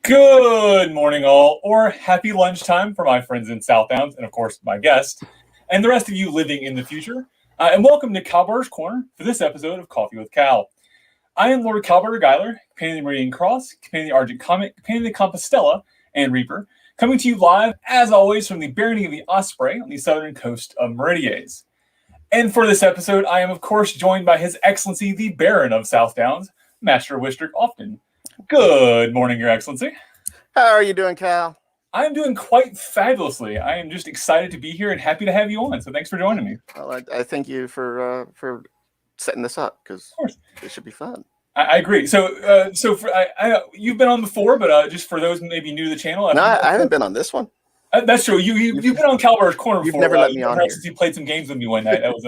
Good morning, all, or happy lunchtime for my friends in Southdowns, and of course, my guest, and the rest of you living in the future. And welcome to Kalbardr's Corner for this episode of Coffee with Kal. I am Lord Kalbardr Gellir, Companion of the Meridian Cross, Companion of the Argent Comet, Companion of the Compostela, and Reaper, coming to you live, as always, from the Barony of the Osprey on the southern coast of Meridies. And for this episode, I am, of course, joined by His Excellency, the Baron of Southdowns, Master Wistric Oftun. Good morning, Your Excellency. How are you doing, Cal? I'm doing quite fabulously. I am just excited to be here and happy to have you on. So thanks for joining me. Well, I thank you for setting this up because it should be fun. I agree. So you've been on before, but just for those maybe new to the channel, no, I haven't been on this one. That's true. You've been on Kalbardr's Corner before. You've never let me on here. Since you played some games with me one night. That was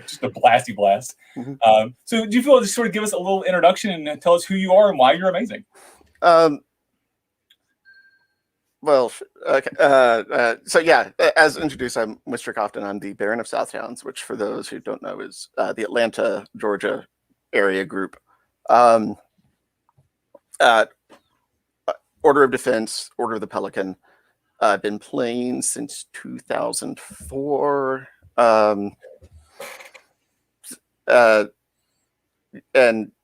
just a blasty blast. Mm-hmm. So do you feel just sort of give us a little introduction and tell us who you are and why you're amazing? Well, okay. So yeah, as introduced, I'm Wistric Oftun. I'm the Baron of Southdowns, which for those who don't know is the Atlanta, Georgia area group. Order of Defense, Order of the Pelican. I've been playing since 2004. And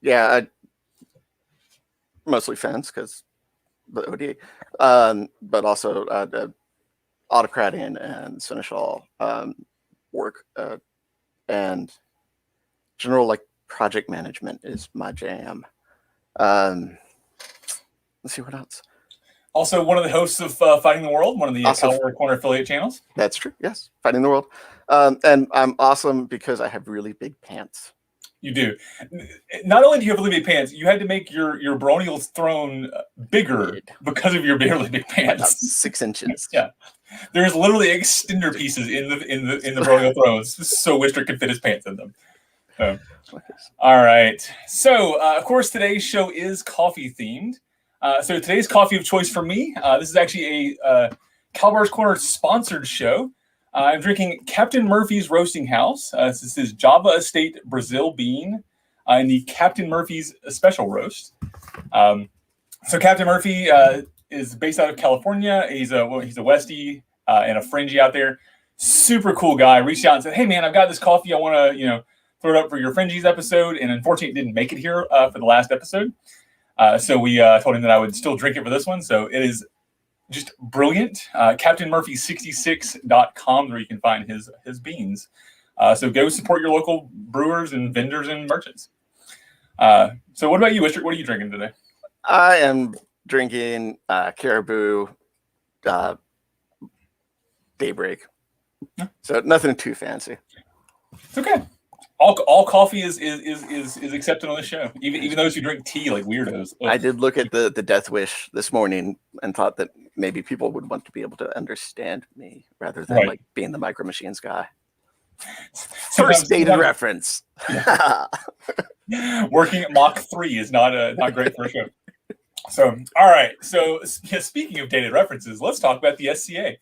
yeah, mostly fence because the OD, but also the autocrating and seneschal work, and general like project management is my jam. Let's see what else. Also, one of the hosts of Fighting the World, one of the Kalbardr Corner affiliate channels. That's true. Yes, Fighting the World, and I'm awesome because I have really big pants. You do. Not only do you have really big pants, you had to make your baronial throne bigger because of your really big pants. About 6 inches. Yeah, there's literally extender pieces in the baronial thrones, so Wistric can fit his pants in them. So, all right. So, of course, today's show is coffee themed. So today's coffee of choice for me. This is actually a Kalbardr's Corner sponsored show. I'm drinking Captain Murphy's Roasting House. This is Java Estate Brazil Bean in the Captain Murphy's Special Roast. So Captain Murphy is based out of California. He's a Westie and a Fringy out there. Super cool guy. Reached out and said, "Hey man, I've got this coffee. I want to throw it up for your Fringies episode." And unfortunately, it didn't make it here for the last episode. So we told him that I would still drink it for this one. So it is just brilliant. CaptainMurphy66.com where you can find his beans. So go support your local brewers and vendors and merchants. So what about you, Wistric? What are you drinking today? I am drinking Caribou Daybreak. Yeah. So nothing too fancy. It's okay. All coffee is accepted on this show, even those who drink tea like weirdos. I did look at the Death Wish this morning and thought that maybe people would want to be able to understand me rather than like being the Micro Machines guy. First dated reference. Working at Mach 3 is not great for a show. So all right. So speaking of dated references, let's talk about the SCA.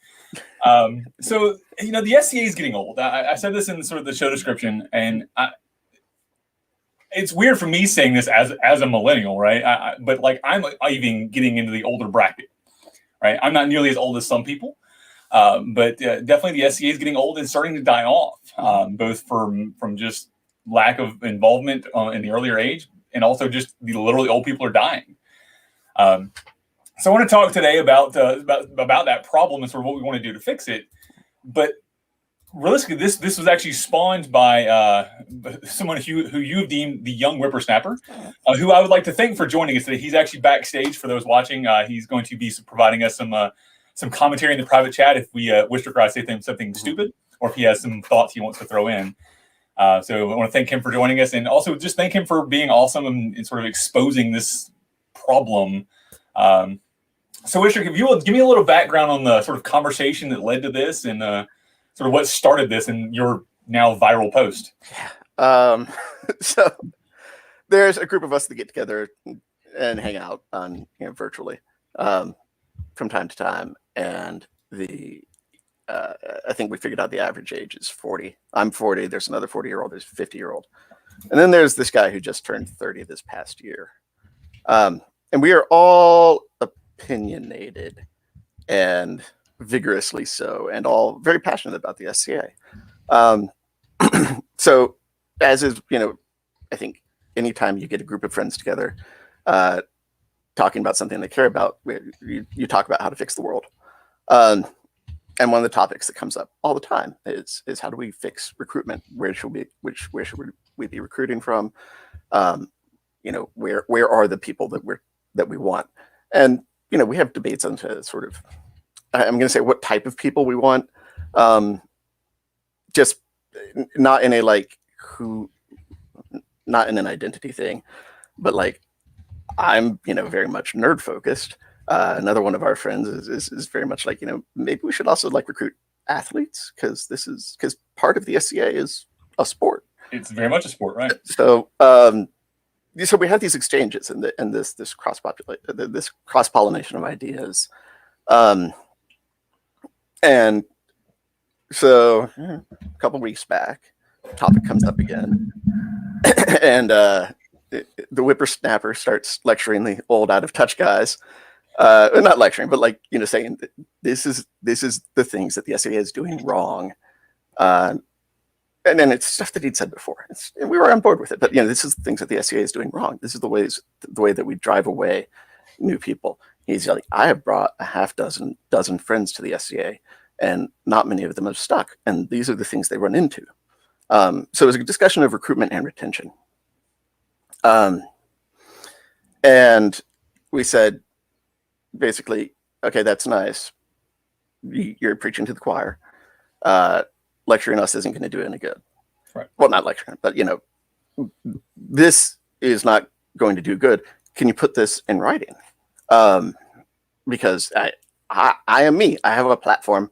So the SCA is getting old. I said this in sort of the show description, and it's weird for me saying this as a millennial, right? But like I'm even getting into the older bracket, right? I'm not nearly as old as some people, but definitely the SCA is getting old and starting to die off, both from just lack of involvement in the earlier age, and also just the literally old people are dying. So I want to talk today about that problem and sort of what we want to do to fix it. But realistically, this was actually spawned by someone who you've deemed the young whippersnapper, who I would like to thank for joining us today. He's actually backstage for those watching. He's going to be providing us some commentary in the private chat if we Wistric or I say something stupid, or if he has some thoughts he wants to throw in. So I want to thank him for joining us, and also just thank him for being awesome and sort of exposing this problem. So Wistric, if you will give me a little background on the sort of conversation that led to this and sort of what started this in your now viral post. So there's a group of us that get together and hang out on virtually from time to time, and I think we figured out the average age is 40. I'm 40. There's another 40-year-old. There's a 50-year-old, and then there's this guy who just turned 30 this past year. and we are all opinionated and vigorously so, and all very passionate about the SCA. So, as is, I think anytime you get a group of friends together, talking about something they care about, you talk about how to fix the world. And one of the topics that comes up all the time is how do we fix recruitment? Where should we be recruiting from? Where are the people that we want? And we have debates on sort of, I'm going to say what type of people we want, just not in a not in an identity thing, but like I'm very much nerd focused. Another one of our friends is very much like maybe we should also recruit athletes because part of the SCA is a sport. It's very much a sport, right? So so we have these exchanges and this cross pollination of ideas, and so a couple weeks back, topic comes up again, and the whippersnapper starts lecturing the old out of touch guys. Not lecturing, but saying that this is the things that the SCA is doing wrong. And then it's stuff that he'd said before. And we were on board with it, but this is the things that the SCA is doing wrong. This is the way that we drive away new people. He's like, I have brought a half dozen friends to the SCA, and not many of them have stuck. And these are the things they run into. So it was a discussion of recruitment and retention. And we said, basically, okay, that's nice. You're preaching to the choir. Lecturing us isn't going to do any good. Right. Well, not lecturing, but this is not going to do good. Can you put this in writing? Because I am me. I have a platform.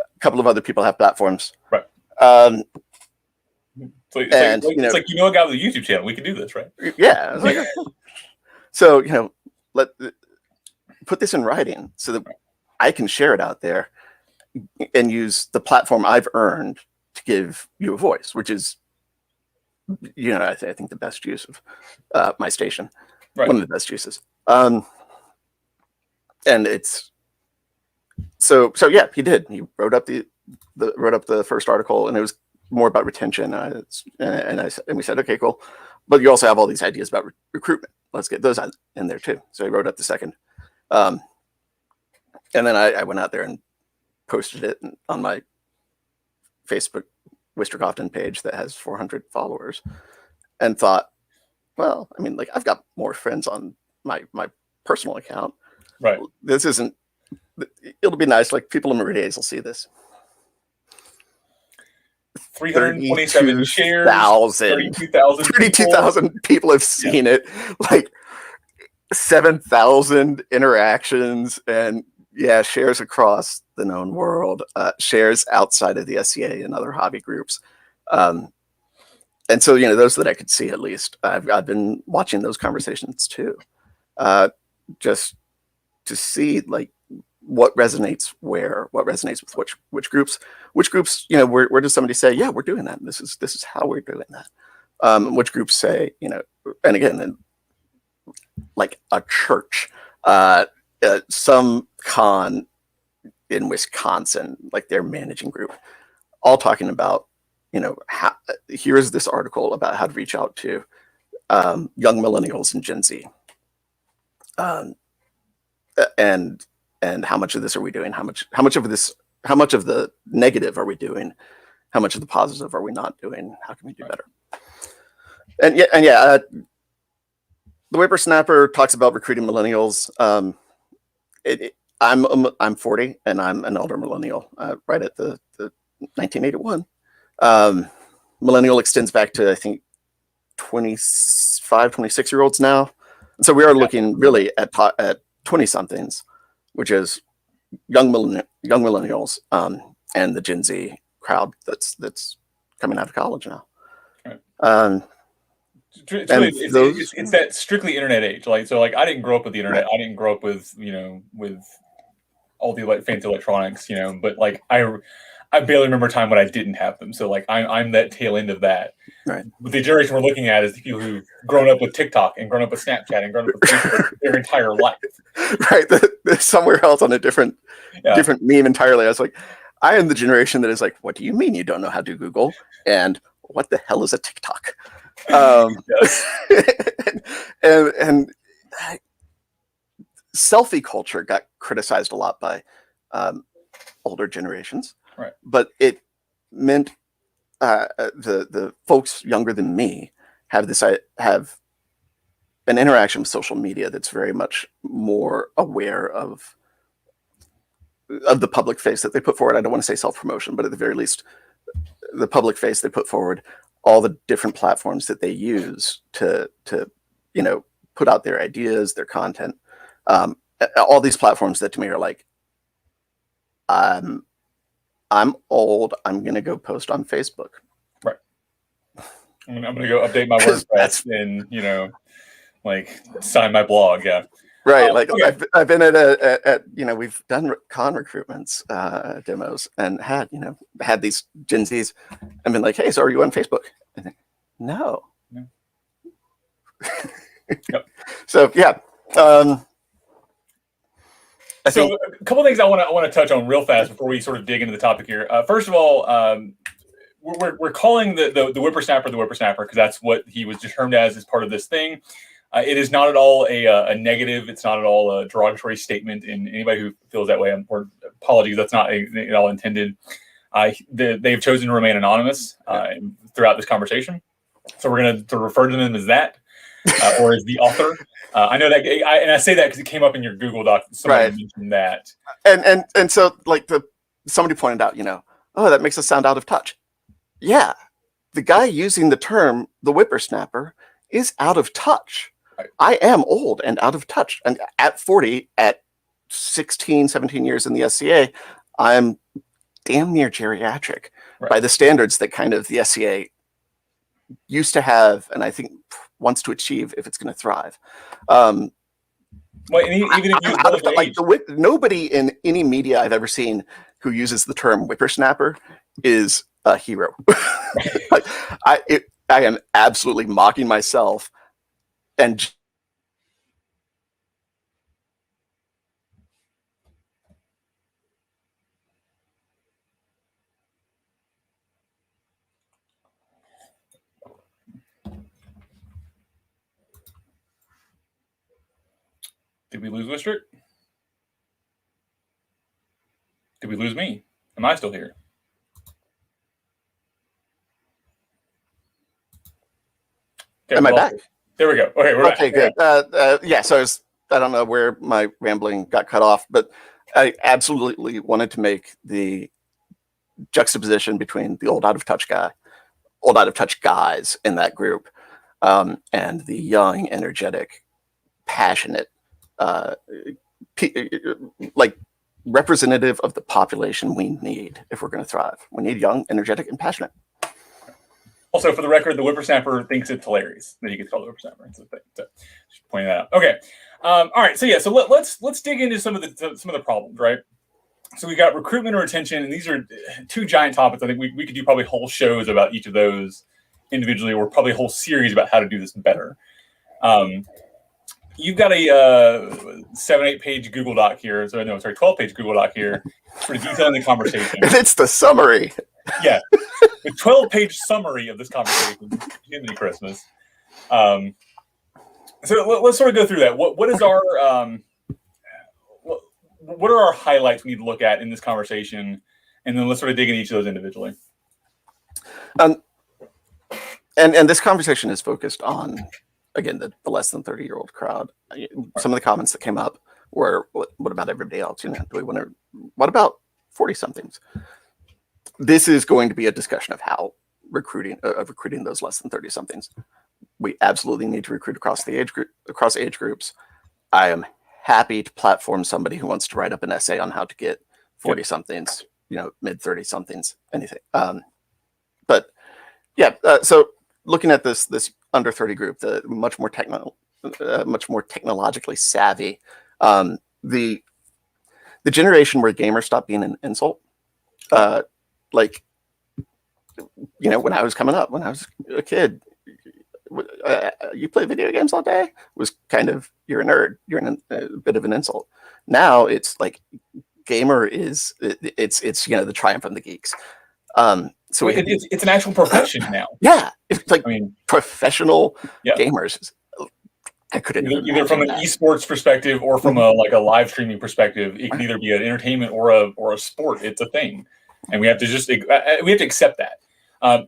A couple of other people have platforms. Right. So it's like a guy with a YouTube channel. We can do this, right? Yeah. So put this in writing so that I can share it out there and use the platform I've earned to give you a voice, which is, I think the best use of my station, right. One of the best uses. And it's so yeah, he did. He wrote up the first article, and it was more about retention. And we said, okay, cool, but you also have all these ideas about recruitment. Let's get those in there too. So he wrote up the second, and then I went out there and posted it on my Facebook Wistric Oftun page that has 400 followers, and thought, well, I mean, I've got more friends on my personal account. Right. This isn't. It'll be nice. People in Meridians will see this. 327 shares. 32,000 people have seen it. 7,000 interactions, and shares across the known world, shares outside of the SCA and other hobby groups. And so, those that I could see, at least, I've been watching those conversations too, just to see what resonates what resonates with which groups, where does somebody say, yeah, we're doing that. This is how we're doing that. Which groups say, and again, like a church, some con in Wisconsin, their managing group, all talking about, here's this article about how to reach out to young millennials and Gen Z, and how much of this are we doing? How much of the negative are we doing? How much of the positive are we not doing? How can we do better? And the whippersnapper talks about recruiting millennials. I'm 40, and I'm an elder millennial, right at the 1981. Millennial extends back to, I think, 25, 26-year-olds now. And so we are looking really at 20-somethings, which is young millennials, and the Gen Z crowd that's coming out of college now. Right. It's that strictly internet age. I didn't grow up with the internet. Right. I didn't grow up with with all the fancy electronics. But I barely remember a time when I didn't have them. So like I'm that tail end of that. Right. But the generation we're looking at is the people who've grown up with TikTok and grown up with Snapchat and grown up with Facebook their entire life. Right. Somewhere else on a different meme entirely. I was like, I am the generation that is like, what do you mean you don't know how to Google? And what the hell is a TikTok? And selfie culture got criticized a lot by older generations, right? But it meant the folks younger than me have an interaction with social media that's very much more aware of the public face that they put forward. I don't want to say self-promotion, but at the very least, the public face they put forward, all the different platforms that they use to put out their ideas, their content. All these platforms that to me are like, I'm old. I'm going to go post on Facebook. Right. I'm going to go update my WordPress and, like sign my blog. Yeah. Right. Like okay. I've been at we've done con recruitments demos and had these Gen Zs and been like, hey, so are you on Facebook? And then, no. Yep. So, yeah. A couple of things I want to touch on real fast before we sort of dig into the topic here. First of all, we're calling the whippersnapper the whippersnapper because that's what he was termed as part of this thing. It is not at all a negative. It's not at all a derogatory statement. And anybody who feels that way, or apologies, that's not at all intended. They've chosen to remain anonymous throughout this conversation, so we're going to refer to them as that. Or as the author. I know that, and I say that because it came up in your Google Doc. Somebody mentioned that, and so like somebody pointed out, oh, that makes us sound out of touch. Yeah, the guy using the term the whippersnapper is out of touch. Right. I am old and out of touch, and at 40, at 16, 17 years in the SCA, I'm damn near geriatric by the standards that kind of the SCA used to have, and I think wants to achieve if it's going to thrive. Well, even if you nobody in any media I've ever seen who uses the term whippersnapper is a hero. Like, I am absolutely mocking myself and Did we lose Wistric? Did we lose me? Am I still here? Okay, am I back? There we go. Okay, we're okay, back. Good. Yeah, so I don't know where my rambling got cut off, but I absolutely wanted to make the juxtaposition between the old out of touch guys in that group, and the young, energetic, passionate, like representative of the population we need if we're going to thrive. We need young, energetic, and passionate. Also, for the record, the whippersnapper thinks it's hilarious that he gets called the whippersnapper. So just pointing that out. Okay. All right. So yeah. So let's dig into some of the problems, right? So we got recruitment or retention, and these are two giant topics. I think we could do probably whole shows about each of those individually, or probably a whole series about how to do this better. You've got a 7-8 page Google Doc here. 12-page Google Doc here for detailing the conversation. It's the summary. Yeah, the 12-page summary of this conversation. Jiminy Christmas. So let's sort of go through that. What is our what are our highlights we need to look at in this conversation, and then let's sort of dig into each of those individually. And this conversation is focused on, again, the less than 30-year-old crowd. Some of the comments that came up were, what about everybody else? What about 40-somethings? This is going to be a discussion of how recruiting those less than 30-somethings. We absolutely need to recruit across age groups. I am happy to platform somebody who wants to write up an essay on how to get 40-somethings, mid 30-somethings, anything. But yeah, so looking at this under 30 group, the much more technologically savvy, the generation where gamers stopped being an insult, like, when I was coming up, when I was a kid, you play video games all day was kind of, you're a nerd, you're a bit of an insult. Now it's like gamer is it's the triumph of the geeks. So it's an actual profession now. Yeah, it's like professional gamers. I couldn't either from an esports perspective or from a live streaming perspective. It can either be an entertainment or a sport. It's a thing, and we have to accept that.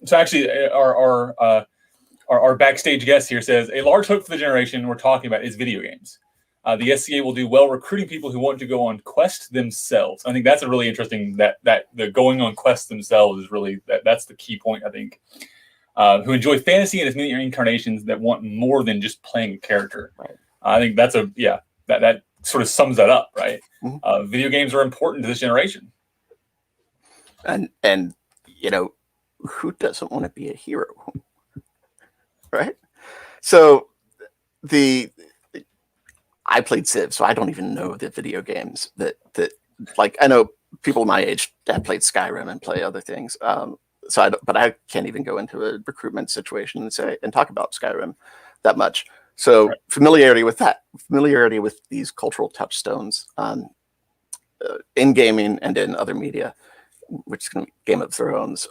So actually, our backstage guest here says a large hope for the generation we're talking about is video games. The SCA will do well recruiting people who want to go on quest themselves. I think that's a really interesting that the going on quest themselves is really that's the key point, I think. Who enjoy fantasy and its many incarnations that want more than just playing a character. Right. I think that's that sort of sums that up, right? Mm-hmm. Video games are important to this generation. And who doesn't want to be a hero? Right? So I played Civ, so I don't even know the video games that I know people my age that played Skyrim and play other things. But I can't even go into a recruitment situation and talk about Skyrim that much. So familiarity with these cultural touchstones in gaming and in other media, which is Game of Thrones,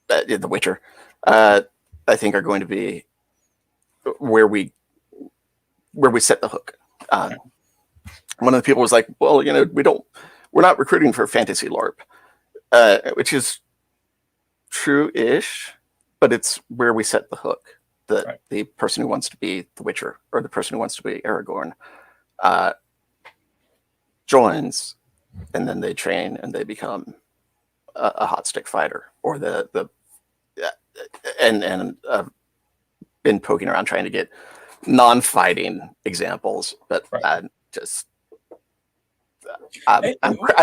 The Witcher, I think are going to be where we set the hook. One of the people was like, well, we're not recruiting for fantasy LARP, which is true-ish, but it's where we set the hook. The person who wants to be the Witcher or the person who wants to be Aragorn joins, and then they train and they become a hot stick fighter, or been poking around trying to get non-fighting examples, but I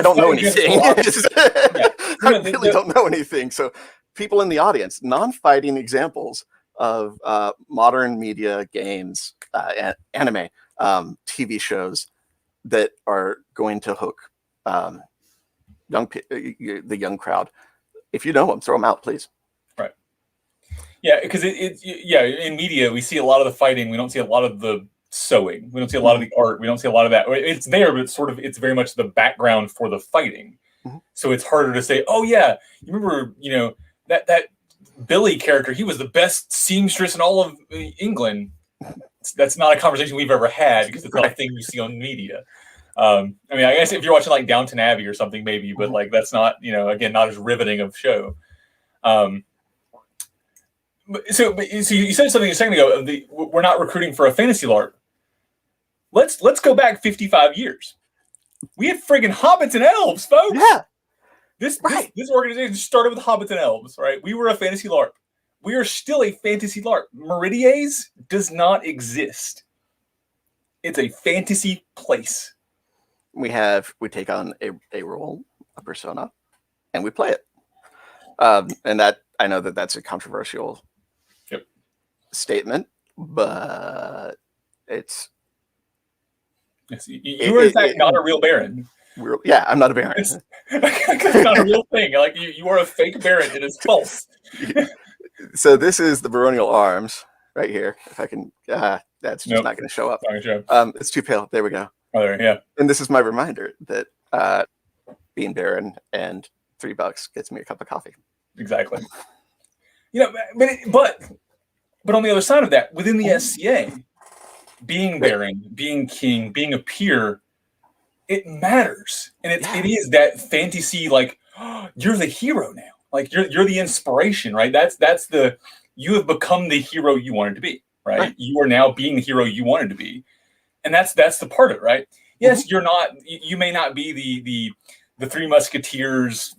don't know anything. I really don't know anything. So people in the audience, non-fighting examples of modern media, games, anime, TV shows that are going to hook the young crowd. If you know them, throw them out, please. Right. Yeah, because in media we see a lot of the fighting. We don't see a lot of the sewing. We don't see a lot of the art. We don't see a lot of that. It's there, but it's very much the background for the fighting. Mm-hmm. So it's harder to say, oh yeah, you remember, that Billy character, he was the best seamstress in all of England. That's not a conversation we've ever had because it's not a thing you see on media. I guess if you're watching like Downton Abbey or something, maybe, but that's not, again, not as riveting of show. So you said something a second ago. We're not recruiting for a fantasy LARP. Let's go back 55 years. We had friggin' hobbits and elves, folks. Yeah. This organization started with hobbits and elves, right? We were a fantasy LARP. We are still a fantasy LARP. Meridies does not exist. It's a fantasy place. We take on a role, a persona, and we play it. And that, I know that's a controversial statement, but it's you are in fact not a real Baron. I'm not a Baron. It's not a real thing. Like you are a fake Baron. It is false. So this is the baronial arms right here. If I can, that's just not going to show up. It's too pale. There we go. Oh, there, yeah. And this is my reminder that being Baron and $3 gets me a cup of coffee. Exactly. But on the other side of that, within the SCA, being Baron, being King, being a peer, it matters, and it is that fantasy. Like, you're the hero now. Like you're the inspiration, right? That's you have become the hero you wanted to be, right? You are now being the hero you wanted to be, and that's the part of it, right? Yes, you're not. You may not be the Three Musketeers.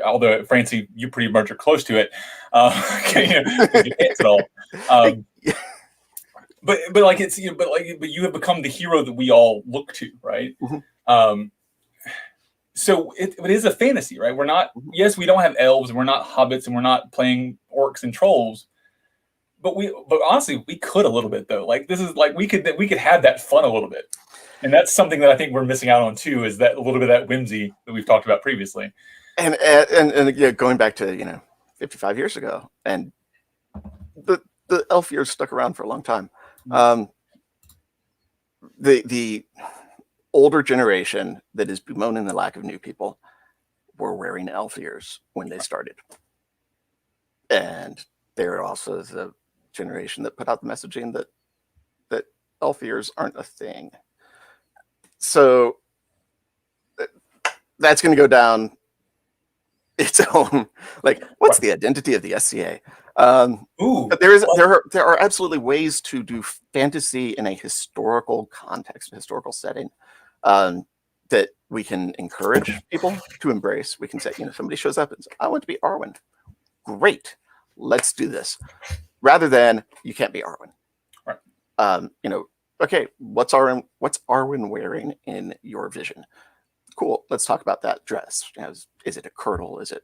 Although, Francie, you pretty much are close to it. You can't at all. But you have become the hero that we all look to, right? Mm-hmm. So it is a fantasy, right? We're not. Yes, we don't have elves, and we're not hobbits, and we're not playing orcs and trolls. But honestly, we could a little bit though. Like this is like we could have that fun a little bit, and that's something that I think we're missing out on too. Is that a little bit of that whimsy that we've talked about previously. And going back to 55 years ago, and the elf years stuck around for a long time. The older generation that is bemoaning the lack of new people were wearing elf ears when they started, and they're also the generation that put out the messaging that elf ears aren't a thing. So that's going to go down its own, like, what's the identity of the SCA? But there are absolutely ways to do fantasy in a historical context, a historical setting, that we can encourage people to embrace. We can say, somebody shows up and says, I want to be Arwen. Great, let's do this. Rather than, you can't be Arwen. Right. Okay, what's Arwen wearing in your vision? Cool, let's talk about that dress. Is it a kirtle? Is it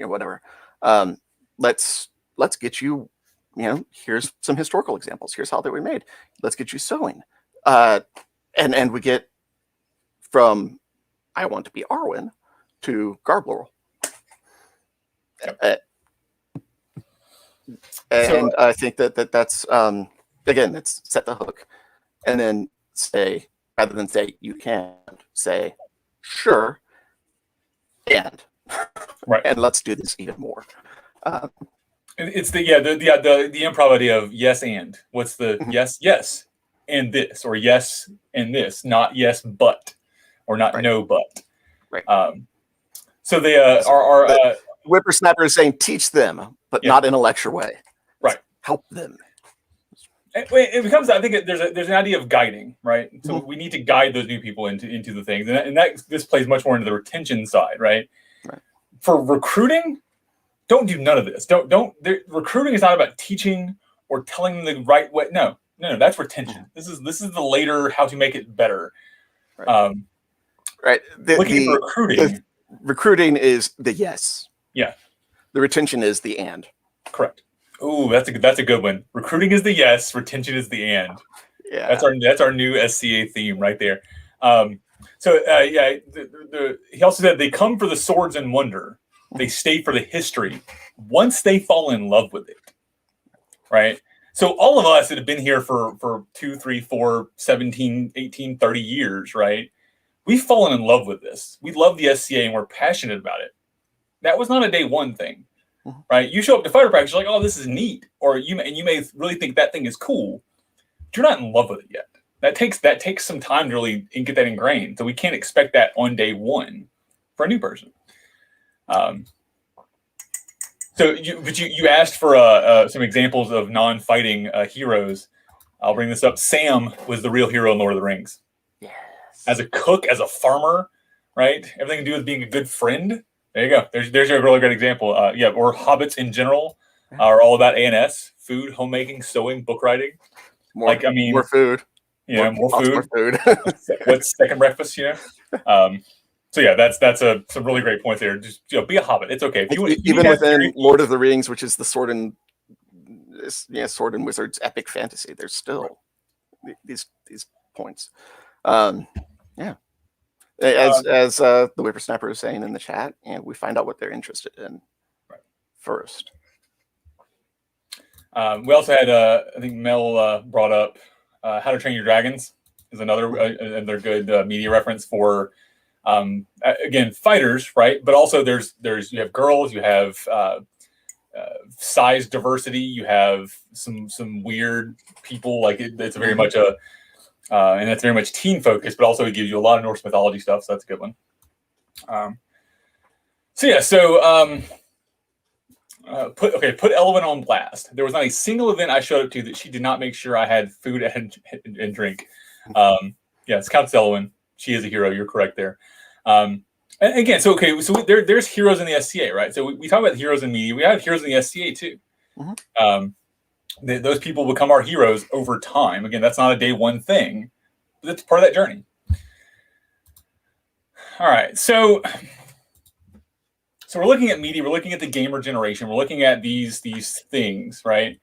whatever? Let's get you. Here's some historical examples. Here's how they were made. Let's get you sewing, and we get from I want to be Arwen to Garbloral. Yep. And I think that's again, let's set the hook, and then say, rather than say you can, say sure, and right, and let's do this even more. It's the improv idea of yes and. What's the yes and this, or yes and this, not yes but, or not no but. Right. So they are whippersnapper is saying teach them, but not in a lecture way. Right. Help them. It becomes, I think there's an idea of guiding, right? So we need to guide those new people into the things, and this plays much more into the retention side, right? For recruiting, don't do none of this. Recruiting is not about teaching or telling them the right way. No, that's retention. This is the later how to make it better. Right. Looking for recruiting. Recruiting is the yes. Yeah. The retention is the and. Correct. Ooh, that's a good one. Recruiting is the yes, retention is the and. Yeah. That's our new SCA theme right there. He also said they come for the swords and wonder. They stay for the history once they fall in love with it. Right? So all of us that have been here for 2, 3, 4, 17, 18, 30 years, right? We've fallen in love with this. We love the SCA and we're passionate about it. That was not a day one thing. Right? You show up to fighter practice, you're like, oh, this is neat. Or you may really think that thing is cool, but you're not in love with it yet. That takes some time to really get that ingrained. So we can't expect that on day one for a new person. So you asked for some examples of non-fighting heroes. I'll bring this up. Sam was the real hero in Lord of the Rings. Yes. As a cook, as a farmer, right? Everything to do with being a good friend. There you go. There's a really great example. Or hobbits in general are all about A&S, food, homemaking, sewing, book writing. More food. More food. More food. What's second breakfast? So yeah, that's some really great points there. Just be a hobbit. It's okay. Even within Lord of the Rings, which is the sword and wizards epic fantasy, there's still these points. As the whippersnapper was saying in the chat, and we find out what they're interested in first. We also had I think Mel brought up How to Train Your Dragons is another good media reference for again fighters, right? But also there's you have girls, you have size diversity, you have some weird people. Like it's very much and that's very much teen focused, but also it gives you a lot of Norse mythology stuff, so that's a good one. Put Elwyn on blast. There was not a single event I showed up to that she did not make sure I had food and drink. It's Countess Elwyn. She is a hero. You're correct there. And again, so there's heroes in the SCA, right? So we talk about heroes in media. We have heroes in the SCA too. Those people become our heroes over time. Again, that's not a day one thing, but that's part of that journey. All right, so we're looking at media. We're looking at the gamer generation. We're looking at these things, right?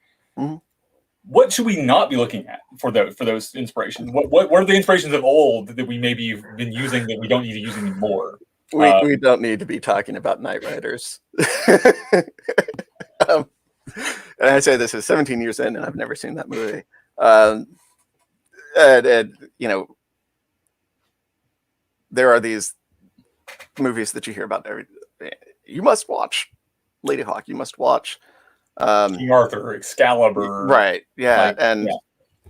What should we not be looking at for those inspirations? What are the inspirations of old that we maybe have been using that we don't need to use anymore? We don't need to be talking about Knight Riders. And I say this is 17 years in, and I've never seen that movie. You know, there are these movies that you hear about. You must watch Lady Hawk. You must watch King Arthur, Excalibur, right? Yeah, like,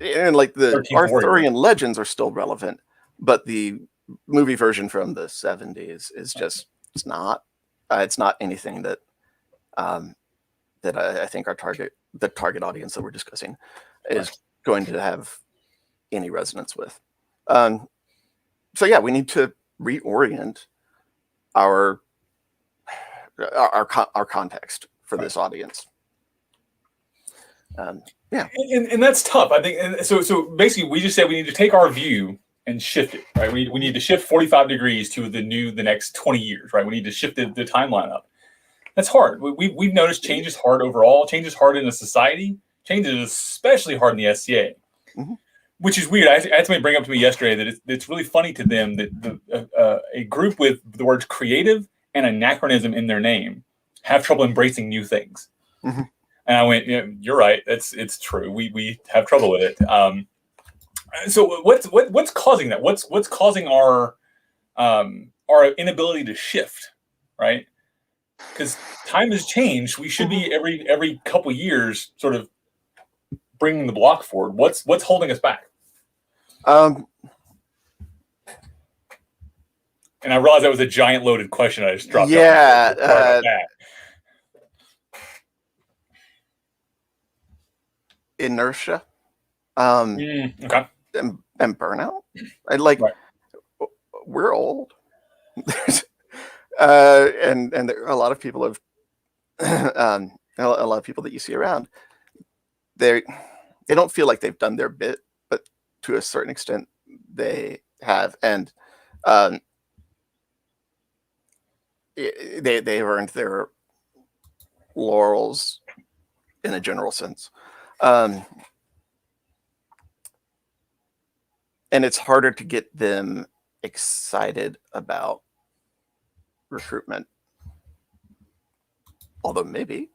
and like the 13th Warrior. Arthurian legends are still relevant, but the movie version from the 70s is just it's not anything that that I think the target audience that we're discussing is going to have any resonance with. So yeah, we need to reorient our context for this audience. Yeah, and that's tough. I think. And so basically, we just said we need to take our view and shift it. Right, we need to shift 45 degrees to the next 20 years. Right, we need to shift the timeline up. That's hard. We've noticed change is hard overall. Change is hard in a society. Change is especially hard in the SCA, which is weird. I had somebody bring up to me yesterday that it's really funny to them that a group with the words creative and anachronism in their name have trouble embracing new things. And I went, yeah, you're right. It's true. We have trouble with it. So what's causing that? What's causing our inability to shift, right? Because time has changed. We should be every couple years sort of bringing the block forward. What's holding us back? And I realized that was a giant loaded question I just dropped. Yeah. Inertia. Okay. And burnout. We're old. And there are a lot of people a lot of people that you see around. They don't feel like they've done their bit, but to a certain extent they have, and they've earned their laurels in a general sense. And it's harder to get them excited about recruitment, although maybe.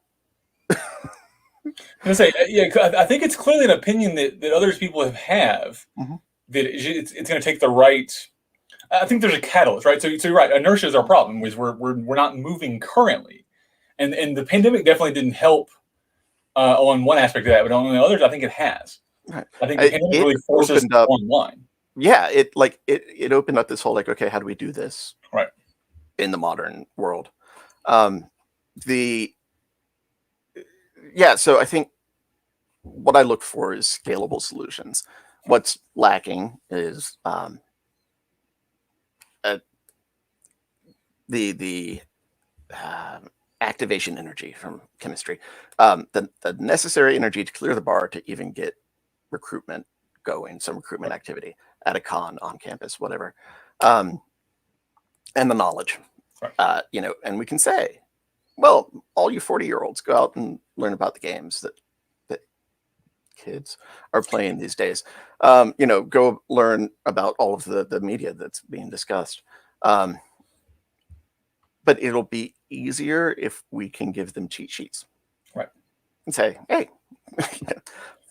I say, yeah, I think it's clearly an opinion that other people have that it's going to take the right. I think there's a catalyst, right? So you're right. Inertia is our problem. Is we're not moving currently, and the pandemic definitely didn't help on one aspect of that, but on the others, I think it has. Right. I think the pandemic really forced us online. Yeah, it opened up this whole okay, how do we do this right in the modern world? So I think what I look for is scalable solutions. What's lacking is the activation energy from chemistry, the necessary energy to clear the bar to even get recruitment going, some recruitment activity at a con, on campus, whatever, and the knowledge, and we can say, well, all you 40-year-olds go out and learn about the games that kids are playing these days. Go learn about all of the media that's being discussed. But it'll be easier if we can give them cheat sheets. Right. And say, hey,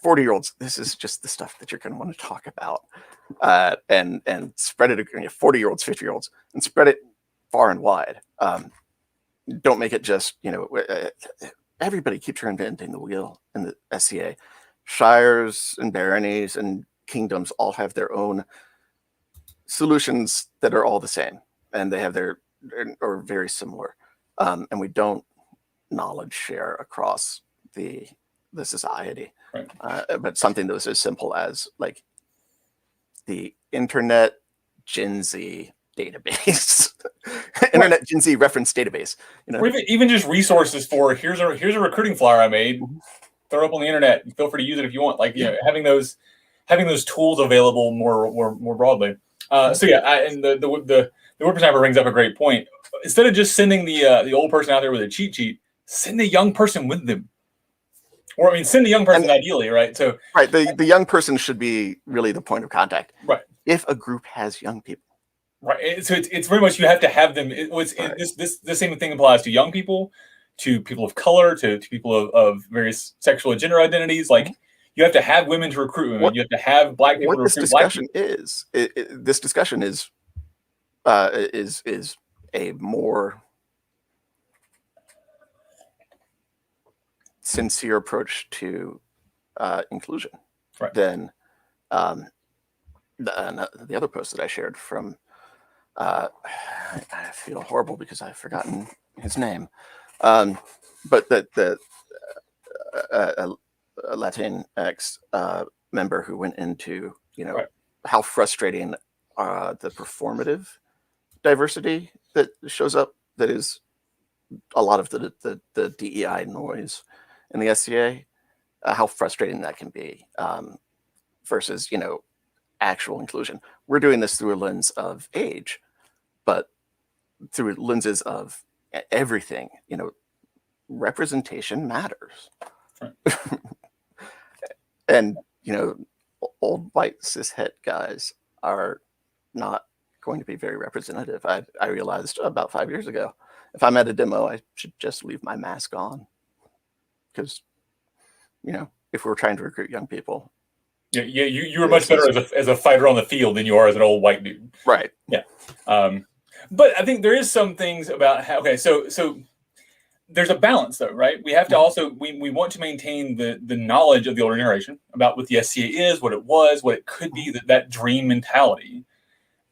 40-year-olds, this is just the stuff that you're going to want to talk about. And spread it, 40-year-olds, 50-year-olds, and spread it far and wide. Don't make it just, everybody keeps reinventing the wheel in the SCA. Shires and baronies and kingdoms all have their own solutions that are all the same, and they have or very similar. And we don't knowledge share across the society. Right. But something that was as simple as like the Internet Gen Z database, Internet Gen Z reference database, or even just resources for here's a recruiting flyer I made. Throw it up on the internet. Feel free to use it if you want. Having those tools available more broadly. And the whippersnapper brings up a great point. Instead of just sending the old person out there with a cheat sheet, send a young person with them. Or send a young person ideally, right? So the young person should be really the point of contact. Right. If a group has young people, Right. So it's very much you have to have them. This same thing applies to young people, to people of color, to people of various sexual and gender identities. Like you have to have women to recruit women. You have to have black people to recruit black people. This discussion is a more sincere approach to inclusion than the other post that I shared from. I feel horrible because I've forgotten his name, but the Latinx member who went into how frustrating the performative diversity that shows up, that is a lot of the DEI noise in the SCA, how frustrating that can be versus actual inclusion. We're doing this through a lens of age, but through lenses of everything. Representation matters. Right. And old white cishet guys are not going to be very representative. I realized about 5 years ago, if I'm at a demo, I should just leave my mask on, because if we're trying to recruit young people. Yeah, you were much better as a fighter on the field than you are as an old white dude. Right. Yeah. But I think there is some things about how, so there's a balance though, right? We have to also, we want to maintain the knowledge of the older generation about what the SCA is, what it was, what it could be, that dream mentality,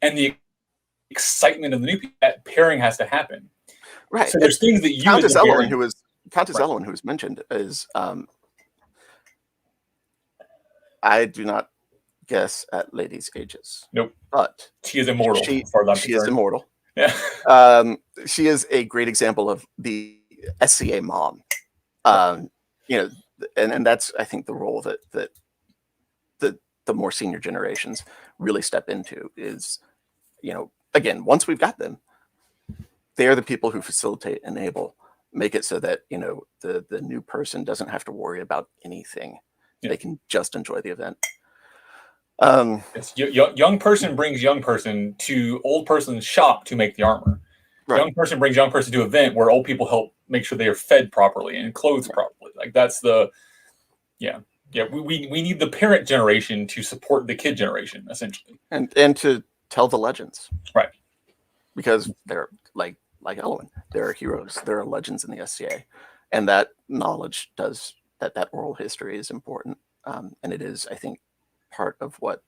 and the excitement of the new people. That pairing has to happen. Right. So there's things that you Countess Elwyn, who was mentioned, is I do not guess at ladies' ages. Nope. But she is immortal. She is immortal. Yeah. She is a great example of the SCA mom. And that's, I think, the role that the more senior generations really step into is, again, once we've got them, they are the people who facilitate, enable, make it so that, the new person doesn't have to worry about anything. Yeah. They can just enjoy the event. Yes, young person brings young person to old person's shop to make the armor. Right. Young person brings young person to an event where old people help make sure they are fed properly and clothed properly. Like that's we need the parent generation to support the kid generation, essentially, and to tell the legends, right? Because they're like Elwyn, there are heroes, there are legends in the SCA, and that knowledge does that oral history is important, and it is, I think, part of what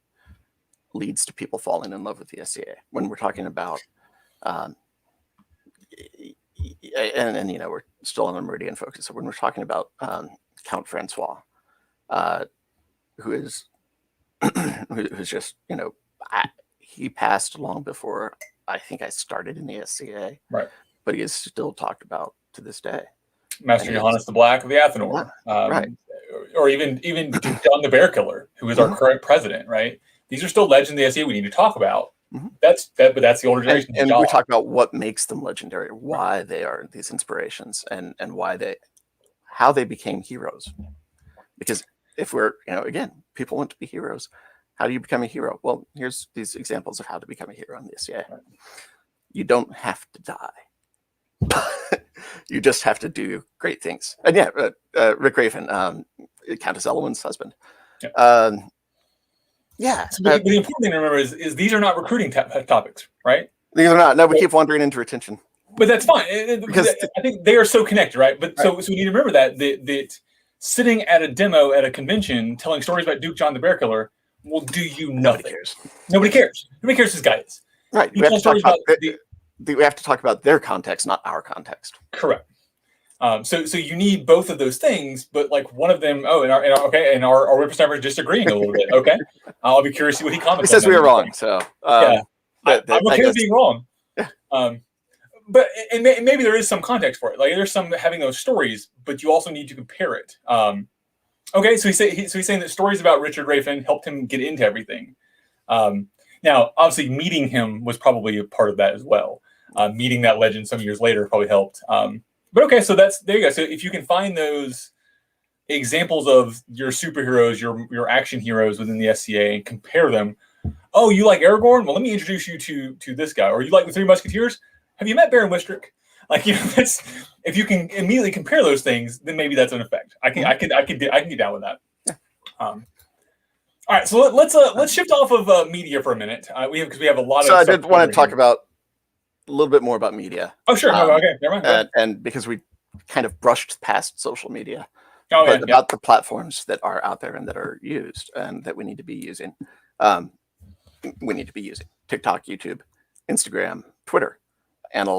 leads to people falling in love with the SCA when we're talking about and we're still on the Meridian focus. So when we're talking about Count Francois, who's just he passed long before I think I started in the SCA, right? But he is still talked about to this day. Master Johannes the Black of the Athenor, right? Or even John the Bear Killer, who is our current president, right? These are still legends of the SCA we need to talk about. But that's the older generation. And we talk about what makes them legendary, why they are these inspirations, and how they became heroes. Because if we're, again, people want to be heroes. How do you become a hero? Well, here's these examples of how to become a hero in the SCA. You don't have to die. You just have to do great things. And Rick Raven, Countess Elwyn's husband. Yeah. So the important thing to remember is these are not recruiting topics, right? These are not. No, we keep wandering into retention. But that's fine. Because I think they are so connected, right? But so we need to remember that sitting at a demo at a convention telling stories about Duke John the Bear Killer will do you nothing. Nobody cares. Nobody cares who this guy is. Right. We have to talk about their context, not our context. Correct. So you need both of those things, but like one of them. Oh, and our whippersnapper is disagreeing a little bit. Okay, I'll be curious to see what he comments. He says we are wrong. So I'm okay with being wrong. Yeah. But maybe there is some context for it. Like there's some having those stories, but you also need to compare it. Okay, so he's saying that stories about Richard Rafen helped him get into everything. Now, obviously, meeting him was probably a part of that as well. Meeting that legend some years later probably helped. But okay, so there you go. So if you can find those examples of your superheroes, your action heroes within the SCA, and compare them, oh, you like Aragorn? Well, let me introduce you to this guy. Or you like the Three Musketeers? Have you met Baron Wistric? Like, that's, if you can immediately compare those things, then maybe that's an effect. I can get down with that. All right, so let's shift off of media for a minute. Because we have a lot. So of I stuff did want to talk here. about a little bit more about media. Oh, sure. Okay, never mind. And because we kind of brushed past social media, but about the platforms that are out there and that are used and that we need to be using. We need to be using TikTok, YouTube, Instagram, Twitter, and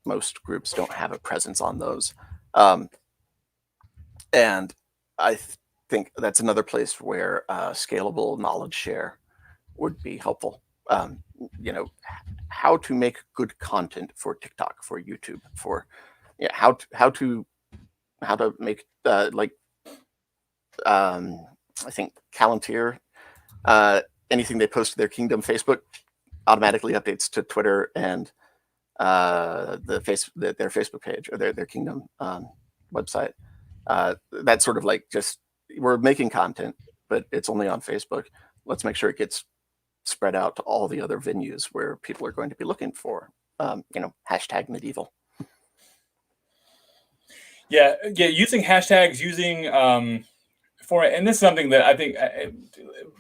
most groups don't have a presence on those. And I think that's another place where scalable knowledge share would be helpful. How to make good content for TikTok, for YouTube, for how to make I think Palantir, anything they post to their Kingdom Facebook automatically updates to Twitter and their Facebook page or their Kingdom website. That's sort of like, just, we're making content, but it's only on Facebook. Let's make sure it gets spread out to all the other venues where people are going to be looking for, hashtag medieval. Yeah, using hashtags, using and this is something that I think,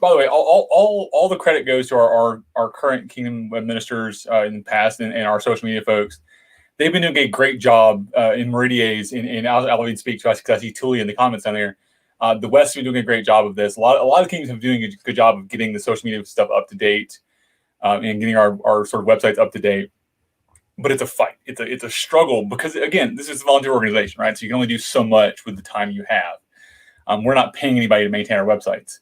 by the way, all the credit goes to our current Kingdom administrators in the past and our social media folks. They've been doing a great job in Meridier's, and I'll even speak to us because I see Tully in the comments down there. The West has been doing a great job of this. A lot of kingdoms have been doing a good job of getting the social media stuff up to date and getting our sort of websites up to date. But it's a fight. It's a struggle because, again, this is a volunteer organization, right? So you can only do so much with the time you have. We're not paying anybody to maintain our websites,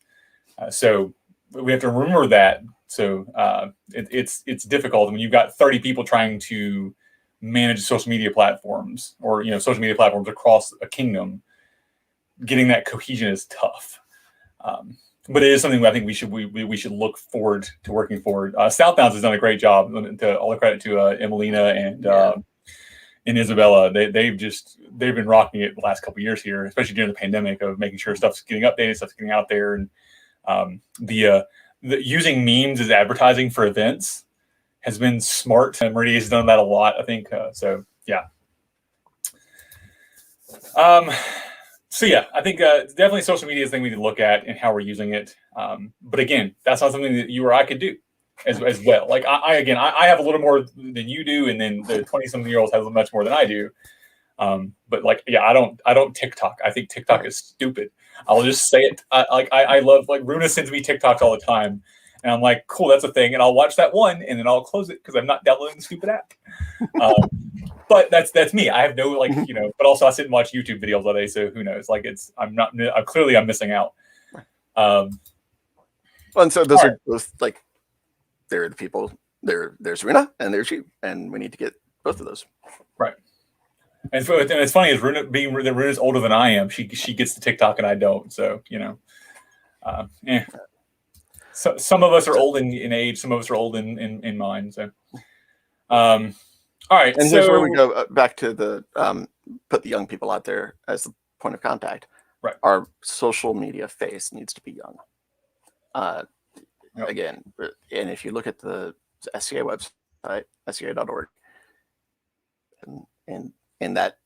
so we have to remember that. So it's difficult when you've got 30 people trying to manage social media platforms or social media platforms across a kingdom. Getting that cohesion is tough, but it is something I think we should look forward to working forward. Southbound has done a great job. All the credit to Emelina and Isabella. They've been rocking it the last couple of years here, especially during the pandemic, of making sure stuff's getting updated, stuff's getting out there, and the using memes as advertising for events has been smart. And Meridian's done that a lot, I think. So yeah. So yeah, I think definitely social media is a thing we need to look at and how we're using it. But again, that's not something that you or I could do as well. Like I have a little more than you do, and then the 20-something-year-olds have much more than I do. But like, yeah, I don't TikTok. I think TikTok is stupid. I'll just say it. I love, like, Runa sends me TikToks all the time, and I'm like, cool, that's a thing, and I'll watch that one, and then I'll cleose it because I'm not downloading the stupid app. But that's me. I have no, like, but also I sit and watch YouTube videos all day, so who knows? Like, I'm missing out. Well, and so those are both, like, they're the people. There's Runa and there's you, and we need to get both of those right. And it's funny, is Runa's older than I am. She gets the TikTok and I don't. So So some of us are old in age. Some of us are old in mind. So all right. And here's where we go back to the put the young people out there as the point of contact. Right. Our social media face needs to be young. Again, and if you look at the SCA website, SCA.org, and in that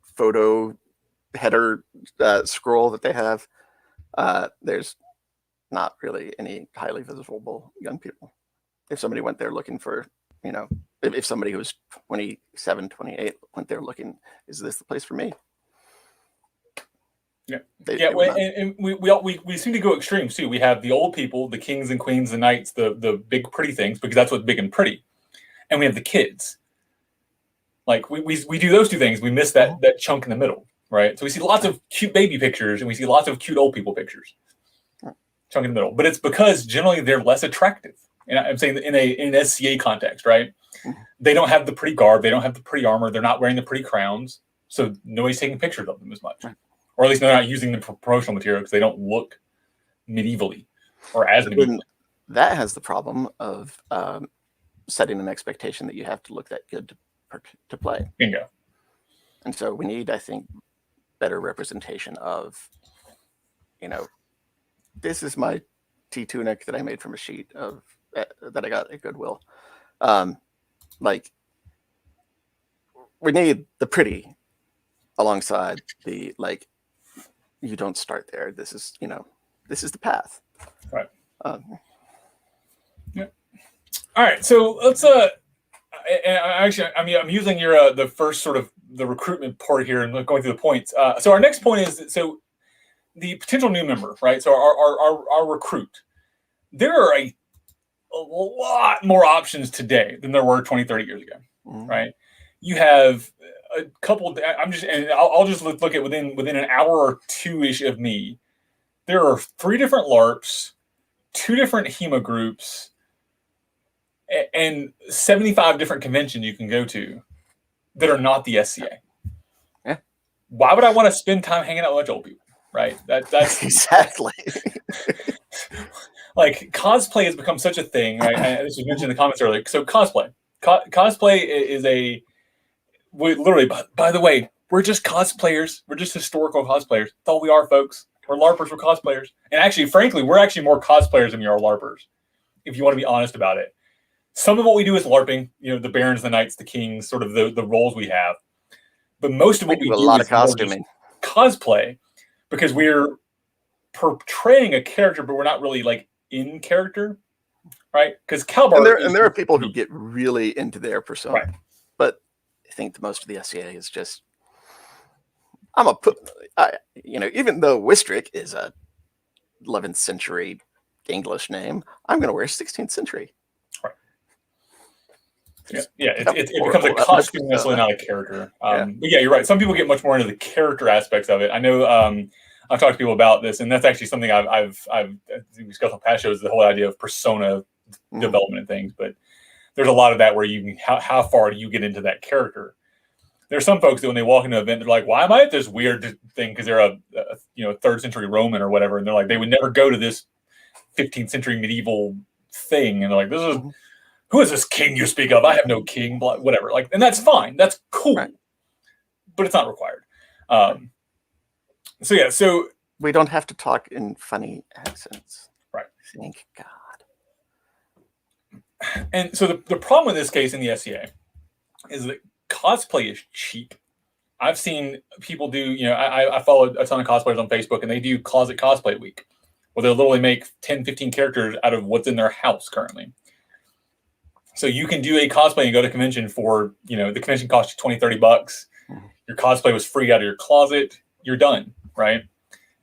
photo header scroll that they have, there's not really any highly visible young people. If somebody went there looking for, if somebody who was 27, 28 went there looking, is this the place for me? Yeah, and we seem to go extremes too. We have the old people, the kings and queens, the knights, the big pretty things, because that's what's big and pretty, and we have the kids. Like we do those two things. We miss that chunk in the middle, right? So we see lots of cute baby pictures, and we see lots of cute old people pictures, chunk in the middle. But it's because generally they're less attractive. And I'm saying in an SCA context, right? They don't have the pretty garb, they don't have the pretty armor, they're not wearing the pretty crowns, so nobody's taking pictures of them as much. Or at least they're not using the promotional material because they don't look medievally or as medievally. That has the problem of setting an expectation that you have to look that good to play. Bingo. And so we need, I think, better representation of, this is my tea tunic that I made from a sheet of that I got at Goodwill. Like, we need the pretty alongside the, like, you don't start there. This is, this is the path. Right. Yeah. All right. So let's actually, I mean, I'm using your the first sort of the recruitment part here and going through the points. So our next point is so the potential new member, right? So our recruit. There are a lot more options today than there were 20, 30 years ago, right? You have a couple. I'll just look at within an hour or two-ish of me. There are 3 different LARPs, 2 different HEMA groups, and 75 different conventions you can go to that are not the SCA. Yeah. Why would I want to spend time hanging out with a bunch of old people? Right. That's exactly. Like, cosplay has become such a thing, right? This was mentioned in the comments earlier. So cosplay is literally, by the way, we're just cosplayers. We're just historical cosplayers. That's all we are, folks. We're LARPers. We're cosplayers. And actually, frankly, we're actually more cosplayers than we are LARPers, if you want to be honest about it. Some of what we do is LARPing, the barons, the knights, the kings, sort of the roles we have. But most of what we do a lot is of costuming, cosplay, because we're portraying a character, but we're not really like in character, right? Because Kal-bardr, and there are people who get really into their persona, right. But I think the most of the SCA is just even though Wistric is a 11th century English name, I'm going to wear 16th century. Right. Yeah, it becomes a costume, necessarily not a character. But yeah, you're right. Some people get much more into the character aspects of it. I know I've talked to people about this, and that's actually something I've discussed on past shows, the whole idea of persona development and things. But there's a lot of that where how far do you get into that character? There's some folks that when they walk into an event, they're like, why am I at this weird thing? Because they're a 3rd century Roman or whatever. And they're like, they would never go to this 15th century medieval thing. And they're like, who is this king you speak of? I have no king, whatever. Like, and that's fine. That's cool. Right. But it's not required. So we don't have to talk in funny accents. Right. Thank God. And so the problem in this case in the SCA is that cosplay is cheap. I've seen people do, I follow a ton of cosplayers on Facebook, and they do Closet Cosplay Week, where they'll literally make 10, 15 characters out of what's in their house currently. So you can do a cosplay and go to convention for, the convention costs you $20, $30. Your cosplay was free out of your closet. You're done, right?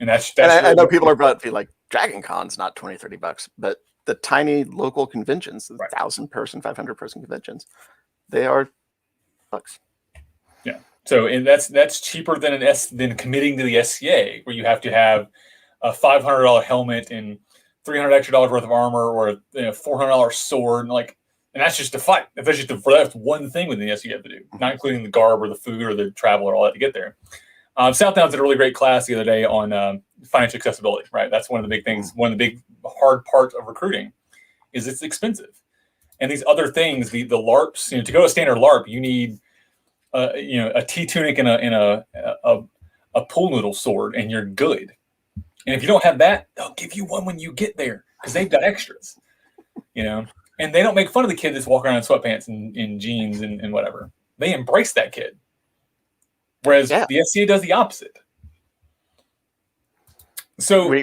And that's I know people are about to be like, Dragon Con's not $20, $30, but the tiny local conventions, the 1,000-person, 500-person conventions, they are bucks. Yeah. So, and that's cheaper than than committing to the SCA, where you have to have a $500 helmet and $300 extra worth of armor, or a $400 sword, and that's just to fight. That's one thing within the SCA you have to do, not including the garb or the food or the travel or all that to get there. Southdowns did a really great class the other day on financial accessibility, right? That's one of the big things. One of the big hard parts of recruiting is it's expensive. And these other things, the LARPs, to go to standard LARP, you need a T-tunic and a pool noodle sword, and you're good. And if you don't have that, they'll give you one when you get there, because they've got extras, And they don't make fun of the kid that's walking around in sweatpants and in jeans and whatever. They embrace that kid. Whereas the SCA does the opposite. So we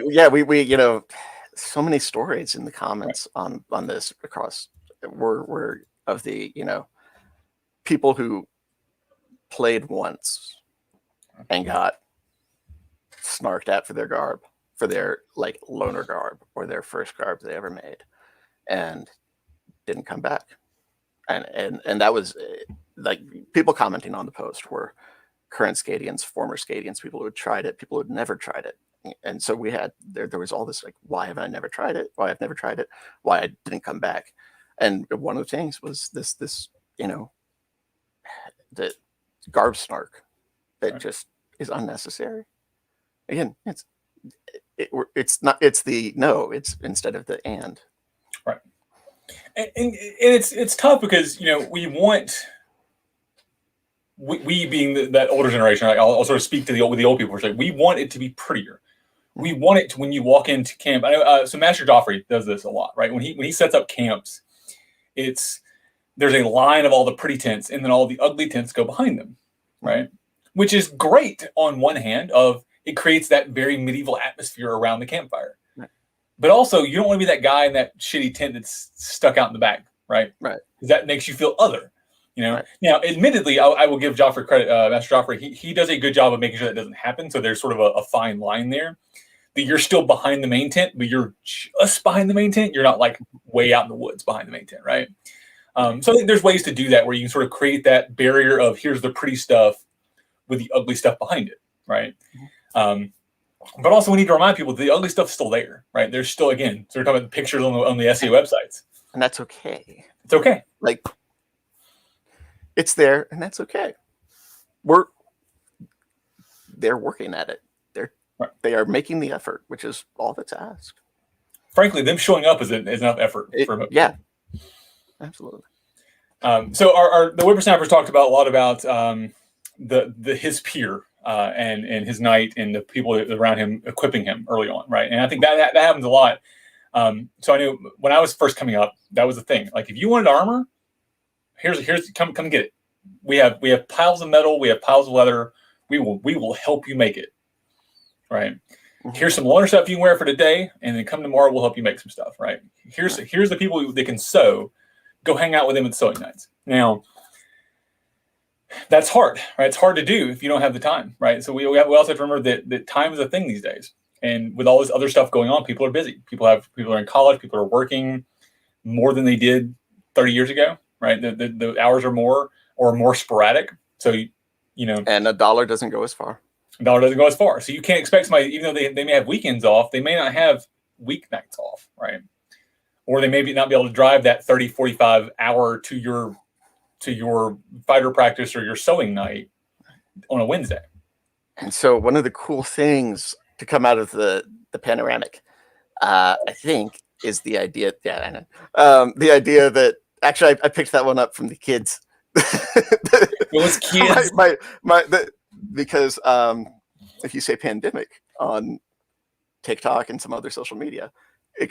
so many stories in the comments on this across were of the people who played once and got snarked at for their garb, for their loner garb or their first garb they ever made, and didn't come back. And that was people commenting on the post were current Scadians, former Scadians, people who had tried it, people who had never tried it. And so we had there was all this why have I never tried it? Why I've never tried it? Why I didn't come back? And one of the things was this the garb snark that just is unnecessary. Again, it's instead of the and. Right. And it's tough because we want. We being that older generation, right? I'll sort of speak to the old people. We want it to be prettier. we want it to, when you walk into camp. I know, so Master Joffrey does this a lot, right? When he sets up camps, there's a line of all the pretty tents, and then all the ugly tents go behind them, right? Which is great on one hand. It creates that very medieval atmosphere around the campfire, right. But also you don't want to be that guy in that shitty tent that's stuck out in the back, right? Right. Because that makes you feel other. Right. Now, admittedly, I will give Joffrey credit, Master Joffrey. He does a good job of making sure that doesn't happen. So there's sort of a fine line there. That you're still behind the main tent, but you're just behind the main tent. You're not like way out in the woods behind the main tent, right? So I think there's ways to do that where you can sort of create that barrier of here's the pretty stuff with the ugly stuff behind it, right? But also we need to remind people that the ugly stuff's still there, right? There's still, again, so we're talking about the pictures on the SEO websites. And that's okay. It's okay. Like, it's there, and that's okay. They're working at it. They are making the effort, which is all that's asked. Frankly, them showing up is enough effort. Yeah, absolutely. So the whippersnappers talked a lot about his peer and his knight and the people around him equipping him early on, right? And I think that happens a lot. So I knew when I was first coming up, that was the thing. Like if you wanted armor, here's come get it. We have piles of metal, we have piles of leather. We will help you make it. Right. Here's some leather stuff you can wear for today, and then come tomorrow, we'll help you make some stuff. Right. Here's the people that can sew. Go hang out with them at sewing nights. Now, that's hard, right? It's hard to do if you don't have the time, right? So we also have to remember that time is a thing these days, and with all this other stuff going on, people are busy. People are in college. People are working more than they did 30 years ago, right? The hours are more sporadic. So and a dollar doesn't go as far. Dollar doesn't go as far. So you can't expect somebody, even though they may have weekends off, they may not have weeknights off, right? Or they may not be able to drive that 30, 45 hour to your fighter practice or your sewing night on a Wednesday. And so one of the cool things to come out of the panoramic, I think, is the idea. Yeah, I know. The idea that actually I picked that one up from the kids. Those kids. Because if you say pandemic on TikTok and some other social media, it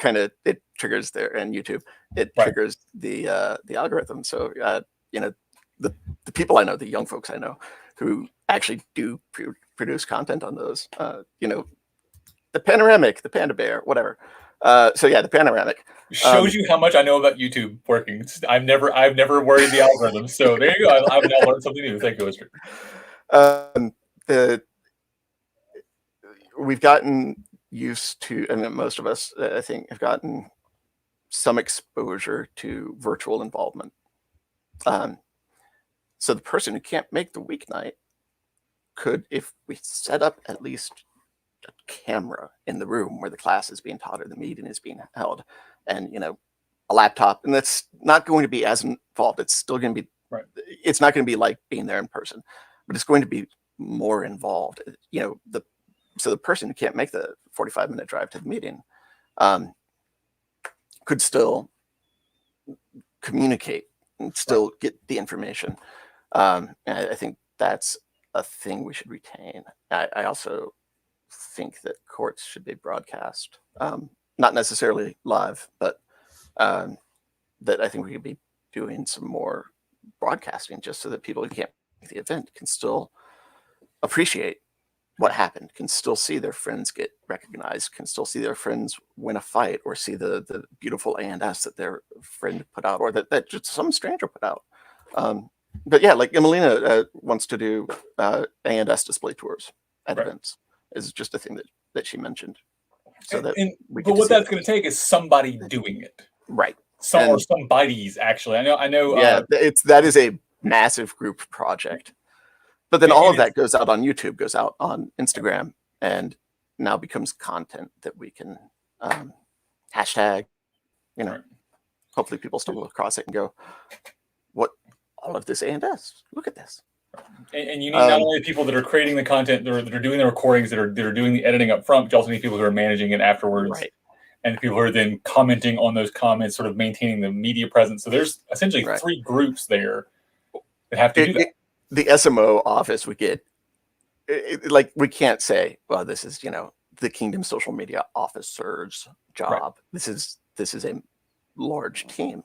triggers there, and YouTube, it triggers the algorithm. So the people I know, the young folks I know who actually do produce content on those, the panoramic, the panda bear, whatever. So yeah, the panoramic shows you how much I know about YouTube working. I've never worried the algorithm. So there you go. I've now learned something new. Thank you, Wistric. We've gotten used to, and most of us, I think, have gotten some exposure to virtual involvement. So the person who can't make the weeknight could, if we set up at least a camera in the room where the class is being taught or the meeting is being held, and a laptop, and that's not going to be as involved. It's still going to be, it's not going to be like being there in person, but it's going to be more involved. So the person who can't make the 45-minute drive to the meeting could still communicate and still get the information. And I think that's a thing we should retain. I also think that courts should be broadcast, not necessarily live, but that I think we could be doing some more broadcasting just so that people who can't make the event can still appreciate what happened, can still see their friends get recognized, can still see their friends win a fight, or see the beautiful A&S that their friend put out, or that just some stranger put out. But yeah, like Emelina wants to do A&S display tours at events. Is just a thing that she mentioned. So that but what that's going to take is somebody doing it, right? Or somebody's actually. I know. Yeah, that is a massive group project. But then all of that goes out on YouTube, goes out on Instagram, and now becomes content that we can hashtag. Hopefully people stumble across it and go, "What? All of this A&S? Look at this." And you need not only people that are creating the content, that are doing the recordings, that are doing the editing up front, but you also need people who are managing it afterwards, and the people who are then commenting on those comments, sort of maintaining the media presence. So there's essentially three groups there that have to do that. The SMO office would get, like, we can't say, well, this is, the Kingdom social media officer's job. Right. This is a large team,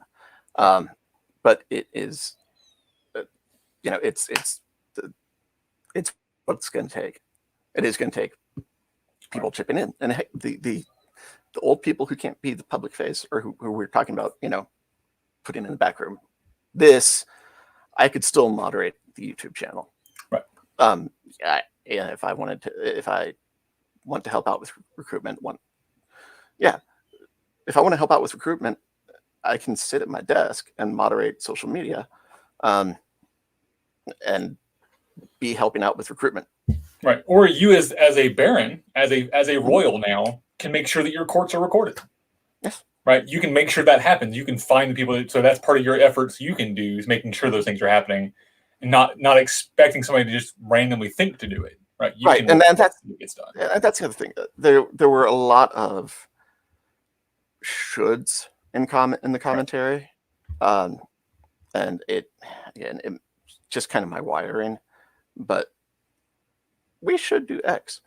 but it is, it's what it's going to take. It is going to take people chipping in, and heck, the old people who can't be the public face, or who we're talking about, putting in the back room. I could still moderate the YouTube channel. Right. Yeah, if I want to help out with recruitment, if I want to help out with recruitment, I can sit at my desk and moderate social media, and be helping out with recruitment. Right. Or you as a baron, as a royal now, can make sure that your courts are recorded. Yes. Right. You can make sure that happens. You can find the people so that's part of your efforts you can do, is making sure those things are happening, and not expecting somebody to just randomly think to do it. Right. Right. And that's it gets done. And that's the other thing. There were a lot of shoulds in the commentary. And it just kind of my wiring, but we should do X.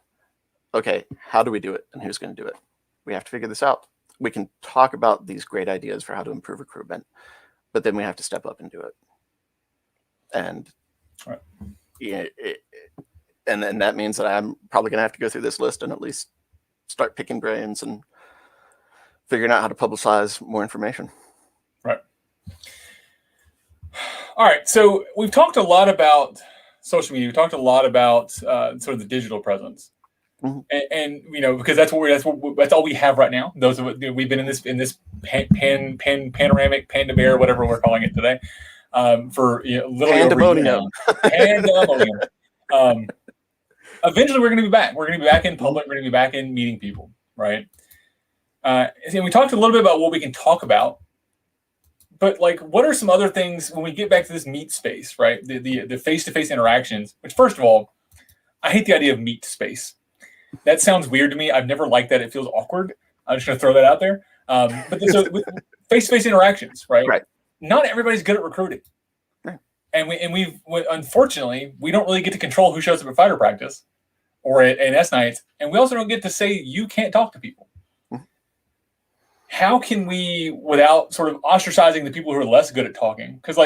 Okay, how do we do it, and who's going to do it? We have to figure this out. We can talk about these great ideas for how to improve recruitment, but then we have to step up and do it. And right. And then that means that I'm probably going to have to go through this list and at least start picking brains and figuring out how to publicize more information. Right. All right. So we've talked a lot about social media. We talked a lot about sort of the digital presence, mm-hmm. and because that's all we have right now. Those we've been in this panoramic panda bear, whatever we're calling it today, for literally pandemonium. Pandemonium. Eventually, we're going to be back. We're going to be back in public. We're going to be back in meeting people, right? And we talked a little bit about what we can talk about, but like, what are some other things when we get back to this meet space, right? The face-to-face interactions. Which, first of all, I hate the idea of meet space. That sounds weird to me. I've never liked that. It feels awkward. I'm just going to throw that out there. But so face-to-face interactions, right? Right. Not everybody's good at recruiting. And we've unfortunately, we don't really get to control who shows up at fighter practice or at S nights, and we also don't get to say you can't talk to people. Mm-hmm. How can we, without sort of ostracizing the people who are less good at talking, because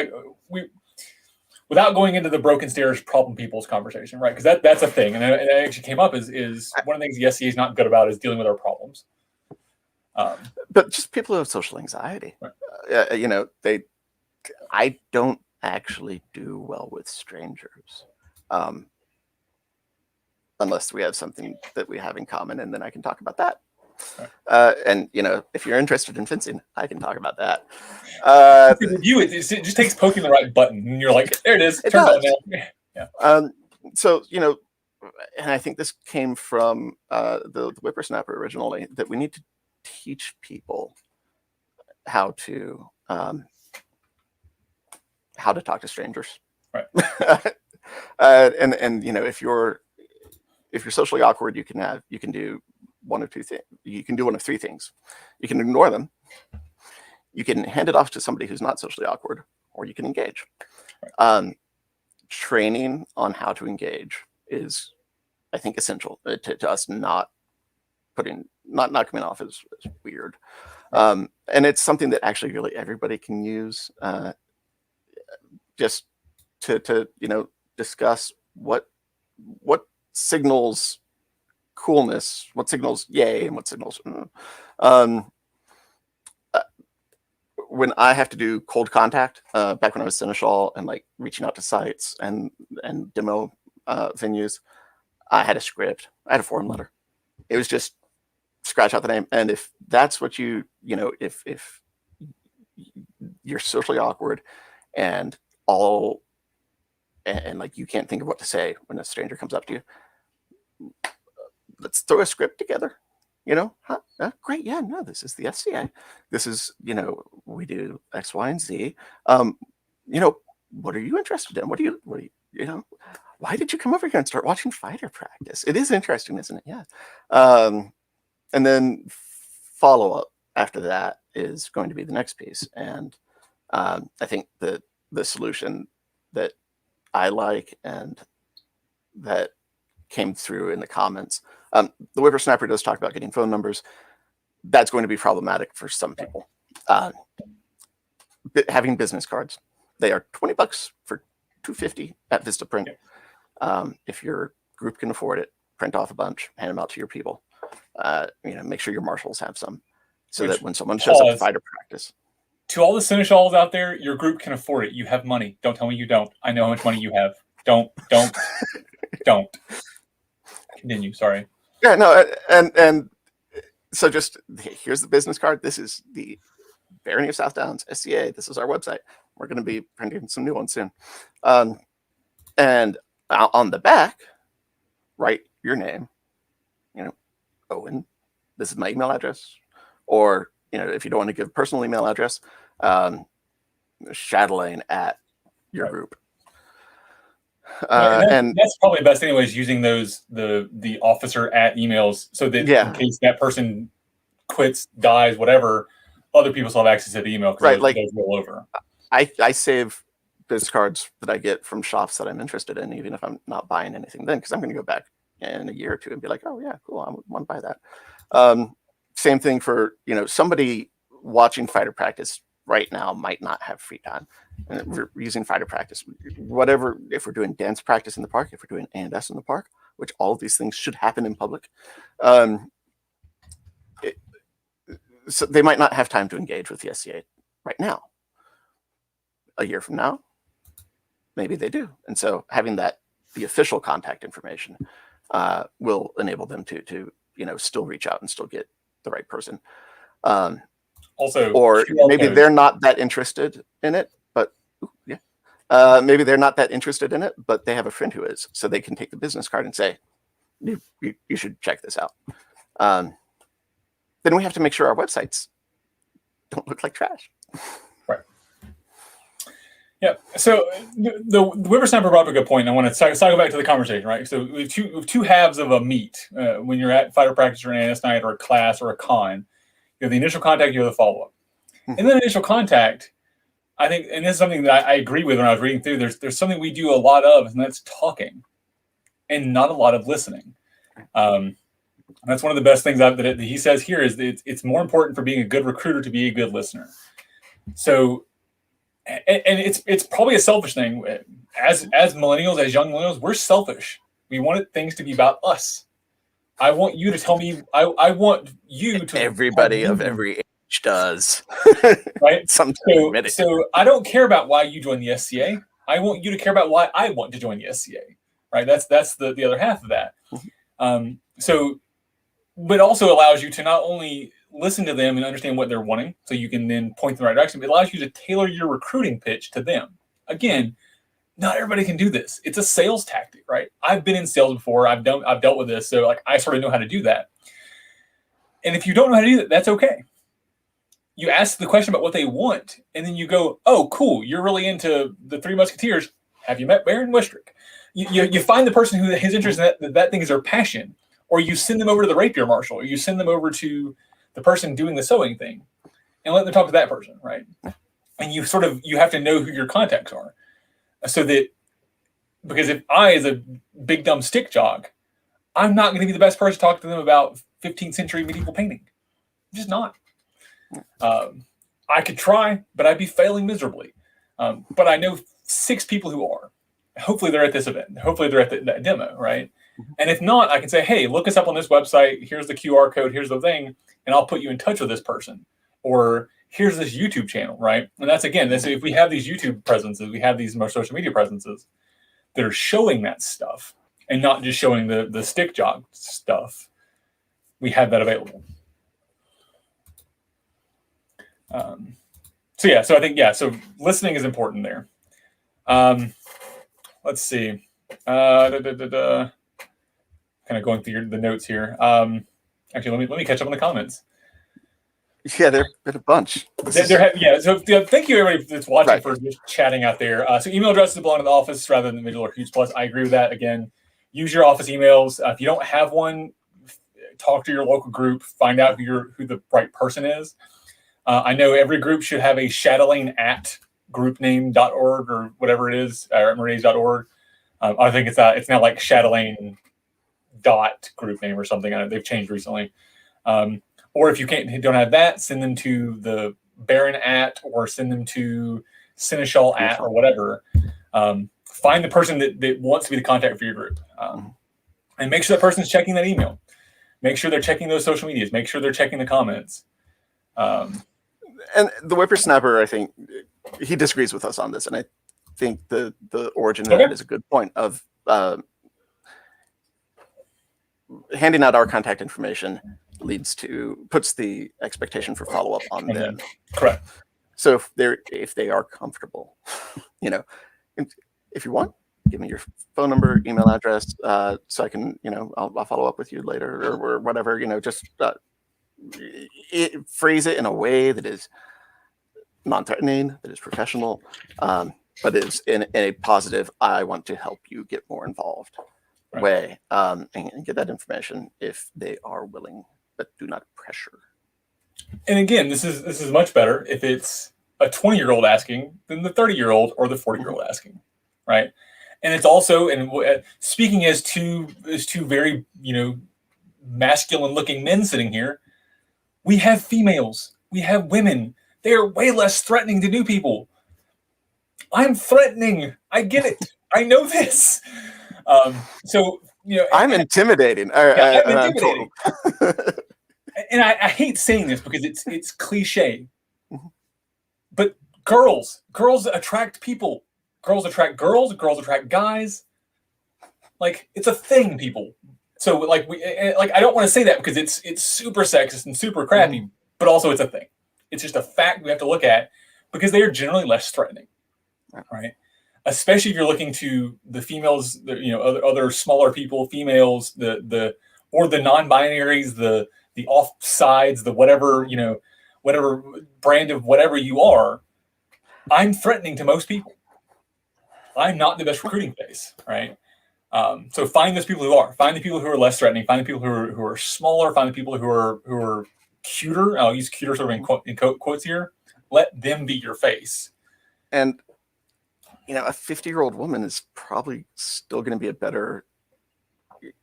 without going into the broken stairs problem people's conversation, right? Because that's a thing, and it actually came up is one of the things the SCA is not good about is dealing with our problems. But just people who have social anxiety, right. I don't actually do well with strangers, unless we have something that we have in common, and then I can talk about that. Right. And if you're interested in fencing, I can talk about that. With you, it just takes poking the right button, and you're like, there it is. It Turn does. it on now. Yeah. So and I think this came from the whippersnapper originally, that we need to teach people how to talk to strangers. Right. And if you're socially awkward, you can do one of two things. You can do one of three things. You can ignore them, you can hand it off to somebody who's not socially awkward, or you can engage. Right. Training on how to engage is, I think, essential to us not coming off as weird. And it's something that actually really everybody can use, just to discuss what signals coolness, what signals yay, and what signals when I have to do cold contact, back when I was Seneschal and like reaching out to sites and demo venues, I had a script. I had a form letter. It was just scratch out the name. And if that's what if you're socially awkward and like you can't think of what to say when a stranger comes up to you, let's throw a script together. Great. Yeah, no, this is the SCA. This is, we do X, Y, and Z. What are you interested in? What do you, why did you come over here and start watching fighter practice? It is interesting, isn't it? Yeah. And then follow up after that is going to be the next piece. And I think the solution that I like and that came through in the comments. The whippersnapper does talk about getting phone numbers. That's going to be problematic for some people. Having business cards, they are $20 for $250 at Vistaprint. If your group can afford it, print off a bunch, hand them out to your people. Make sure your marshals have some, so that when someone shows up to fighter practice. To all the seneschals out there, your group can afford it. You have money. Don't tell me you don't. I know how much money you have. Don't. Continue. Sorry. Yeah, no, and so just here's the business card. This is the Barony of South Downs, SCA. This is our website. We're going to be printing some new ones soon. And on the back, write your name. Owen. This is my email address. Or, if you don't want to give a personal email address, Chatelaine at your group. And that's probably best anyways, using those the officer at emails, so that in case that person quits, dies, whatever, other people still have access to the email, because those roll over. I save business cards that I get from shops that I'm interested in, even if I'm not buying anything then, because I'm going to go back in a year or two and be like, oh yeah, cool, I want to buy that. Same thing for somebody watching fighter practice right now might not have free time, and we're using fighter practice, whatever. If we're doing dance practice in the park, if we're doing A&S in the park, which all of these things should happen in public, so they might not have time to engage with the SCA right now. A year from now, maybe they do, and so having the official contact information will enable them to still reach out and still get the right person. Also, or maybe they're not that interested in it, but maybe they're not that interested in it, but they have a friend who is, so they can take the business card and say, you should check this out. Then we have to make sure our websites don't look like trash. Right. Yeah. So the whippersnapper brought up a good point. I want to go back to the conversation, right? So we have two halves of a meet. When you're at fighter practice or an ANS night or a class or a con, you have the initial contact, you have the follow-up. In the initial contact, I think, and this is something that I agree with when I was reading through, there's something we do a lot of, and that's talking and not a lot of listening. That's one of the best things that he says here is that it's more important for being a good recruiter to be a good listener. So, and it's probably a selfish thing. As millennials, as young millennials, we're selfish. We want things to be about us. I want you to tell me. I want you to. Everybody of every age does, right? So I don't care about why you joined the SCA. I want you to care about why I want to join the SCA. Right? That's the other half of that. But also allows you to not only listen to them and understand what they're wanting, so you can then point in the right direction. It allows you to tailor your recruiting pitch to them. Again, not everybody can do this. It's a sales tactic, right? I've been in sales before. I've dealt with this, so I sort of know how to do that. And if you don't know how to do that, that's okay. You ask the question about what they want, and then you go, "Oh, cool! You're really into the Three Musketeers. Have you met Baron Wistric?" You find the person who his interest in that thing is their passion. Or you send them over to the rapier marshal, or you send them over to the person doing the sewing thing, and let them talk to that person, right? And you have to know who your contacts are, so that, because if I, as a big dumb stick jog, I'm not going to be the best person to talk to them about 15th century medieval painting. I'm just not. I could try, but I'd be failing miserably. But I know 6 people who are. Hopefully they're at this event. Hopefully they're at that demo, right? And if not, I can say, hey, look us up on this website. Here's the QR code. Here's the thing. And I'll put you in touch with this person. Or here's this YouTube channel, right? And that's, again, if we have these YouTube presences, we have these more social media presences that are showing that stuff and not just showing the stick jog stuff. We have that available. So I think, so listening is important there. Let's see. Kind of going through the notes here. Actually, let me catch up on the comments. Yeah, there've been a bunch. So thank you everybody that's watching for just chatting out there. So email addresses belong to the office rather than the individual or Huge Plus. I agree with that. Again, use your office emails. If you don't have one, talk to your local group. Find out who the right person is. I know every group should have a Chatelaine at groupname.org or whatever it is, or marines.org. I think it's now like Chatelaine dot group name or something. They've changed recently. Or if you don't have that, send them to the Baron at, or send them to Seneschal at, or whatever. Find the person that wants to be the contact for your group. And make sure that person's checking that email. Make sure they're checking those social medias. Make sure they're checking the comments. And the whippersnapper, I think, he disagrees with us on this, and I think the origin of that is a good point of handing out our contact information puts the expectation for follow-up on them. Correct. So if they are comfortable, if you want, give me your phone number, email address, so I can, I'll follow up with you later or whatever, just phrase it in a way that is non-threatening, that is professional, but is in a positive, I want to help you get more involved way, and get that information if they are willing, but do not pressure. And again, this is much better if it's a 20-year-old asking than the 30-year-old or the 40-year-old asking, right? And it's also, and speaking as two very masculine-looking men sitting here, we have females, we have women. They are way less threatening to new people. I'm threatening. I get it. I know this. So I'm intimidating. I'm intimidating. And I hate saying this because it's cliche, but girls attract people. Girls attract girls. Girls attract guys. Like, it's a thing, people. So I don't want to say that because it's super sexist and super crappy, but also it's a thing. It's just a fact we have to look at because they are generally less threatening, right? Especially if you're looking to the females, other smaller people, females, or the non-binaries, the offsides, the whatever brand of whatever you are. I'm threatening to most people. I'm not the best recruiting face, right? So find those people who are. Find the people who are less threatening. Find the people who are smaller. Find the people who are cuter. I'll use cuter sort of in quotes here. Let them be your face. And a 50-year-old woman is probably still going to be a better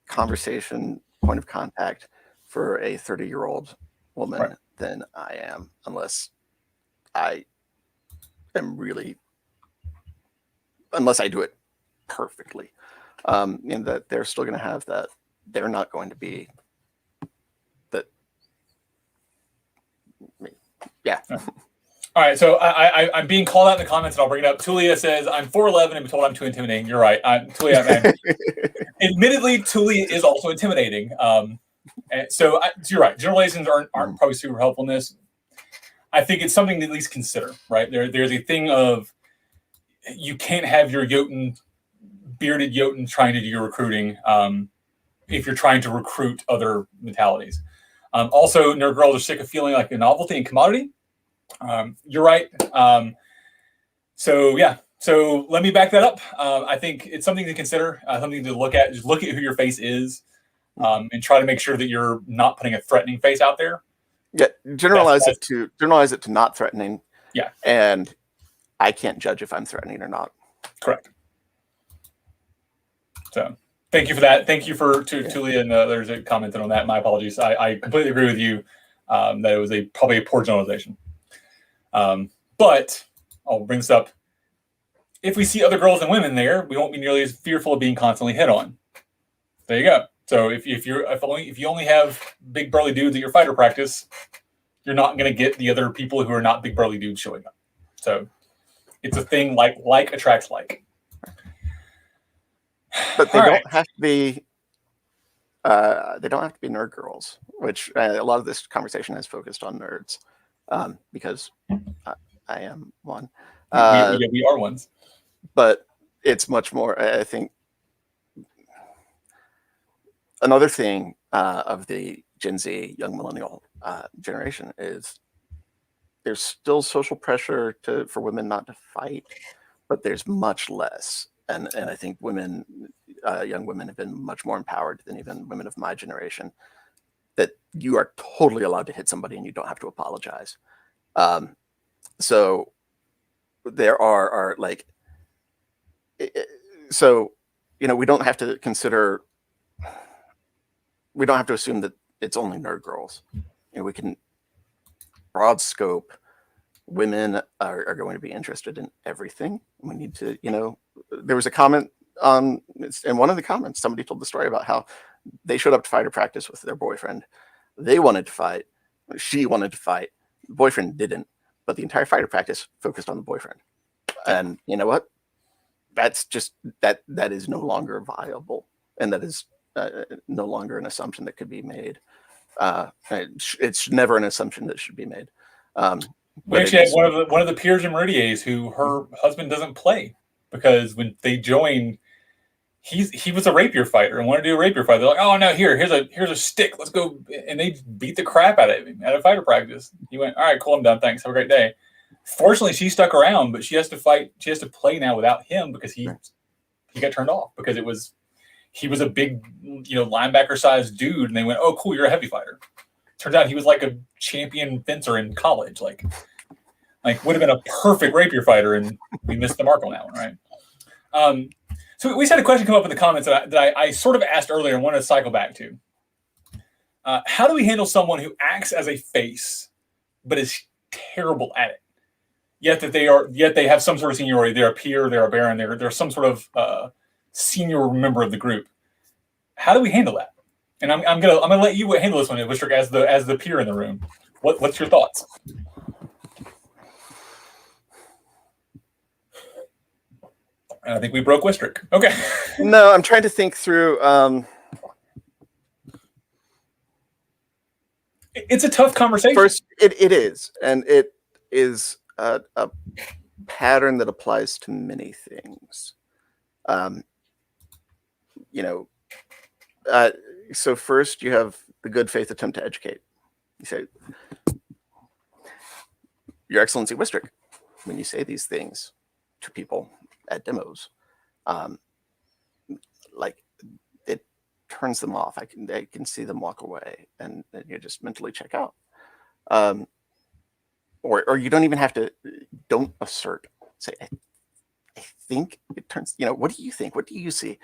conversation point of contact for a 30-year-old woman than I am, unless I do it perfectly. And that they're still going to have that. They're not going to be that. Yeah. All right. So I'm being called out in the comments, and I'll bring it up. Tulia says, I'm 4'11" and told I'm too intimidating. You're right. Tulia, admittedly, Tulia is also intimidating. So you're right. Generalizations aren't probably super helpful in this. I think it's something to at least consider, right? There's a thing of, you can't have your bearded Jotun trying to do your recruiting if you're trying to recruit other mentalities. Also, nerd girls are sick of feeling like a novelty and commodity. You're right. So let me back that up. I think it's something to consider, something to look at. Just look at who your face is, and try to make sure that you're not putting a threatening face out there. Yeah, generalize it to not threatening. Yeah, and I can't judge if I'm threatening or not. Correct. So thank you for that. Thank you for Tulia and others that commented on that. My apologies. I completely agree with you that it was probably a poor generalization. But I'll bring this up. If we see other girls and women there, we won't be nearly as fearful of being constantly hit on. There you go. So if you only have big burly dudes at your fighter practice, you're not going to get the other people who are not big burly dudes showing up. So it's a thing, like attracts like. But they don't have to be. They don't have to be nerd girls, which a lot of this conversation has focused on nerds, because I am one. We are ones. But it's much more. I think another thing of the Gen Z young millennial generation is there's still social pressure for women not to fight, but there's much less. And I think young women have been much more empowered than even women of my generation, that you are totally allowed to hit somebody and you don't have to apologize. So there are like, so, we don't have to consider we don't have to assume that it's only nerd girls. We can broad scope. Women are going to be interested in everything. We need to, there was a comment in one of the comments, somebody told the story about how they showed up to fighter practice with their boyfriend. They wanted to fight. She wanted to fight. The boyfriend didn't, but the entire fighter practice focused on the boyfriend. And you know what? That's just, that is no longer viable. And that is no longer an assumption that could be made. It's never an assumption that should be made. We actually had one of the peers in Meridier's who her husband doesn't play because when they joined, he was a rapier fighter and wanted to do a rapier fight. They're like, oh no, here's a stick, let's go, and they beat the crap out of him at a fighter practice. He went, all right, cool, I'm done, thanks, have a great day. Fortunately, she stuck around, but she has to fight. She has to play now without him because he got turned off because he was a big, linebacker sized dude, and they went, oh cool, you're a heavy fighter. Turns out he was like a champion fencer in college, like would have been a perfect rapier fighter, and we missed the mark on that one, right? So we had a question come up in the comments that I sort of asked earlier and wanted to cycle back to. How do we handle someone who acts as a face, but is terrible at it? Yet they have some sort of seniority. They're a peer, they're a baron, they're some sort of senior member of the group. How do we handle that? And I'm gonna let you handle this one, Wistric, as the peer in the room. What's your thoughts? I think we broke Wistric. Okay. No, I'm trying to think through. It's a tough conversation. First, it is, and it is a pattern that applies to many things. So first you have the good faith attempt to educate. You say, Your Excellency Wistric, when you say these things to people at demos, it turns them off. I can see them walk away, and you just mentally check out. Or you don't even have to. Don't assert. Say, I think it turns. What do you think? What do you see?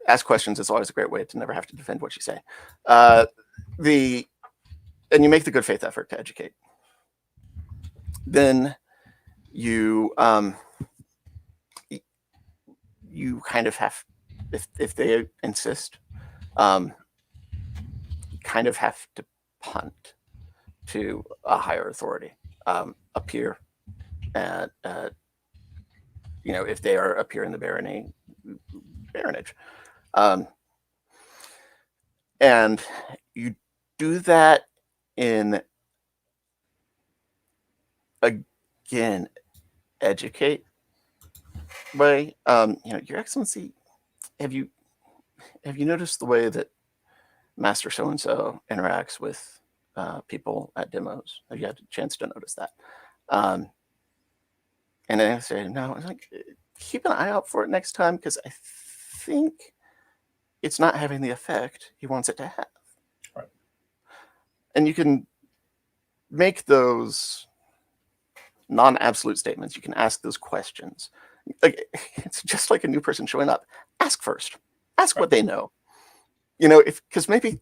Ask questions is always a great way to never have to defend what you say. And you make the good faith effort to educate. Then you kind of have, if they insist, you kind of have to punt to a higher authority, a peer, and if they are a peer in the baronage. And you do that in, again, educate way. Your Excellency, have you noticed the way that Master so-and-so interacts with people at demos? Have you had a chance to notice that? And I say, no, it's like, keep an eye out for it next time, because I think it's not having the effect he wants it to have. Right. And you can make those non-absolute statements. You can ask those questions. Like, it's just like a new person showing up. Ask first. Ask what they know. Because maybe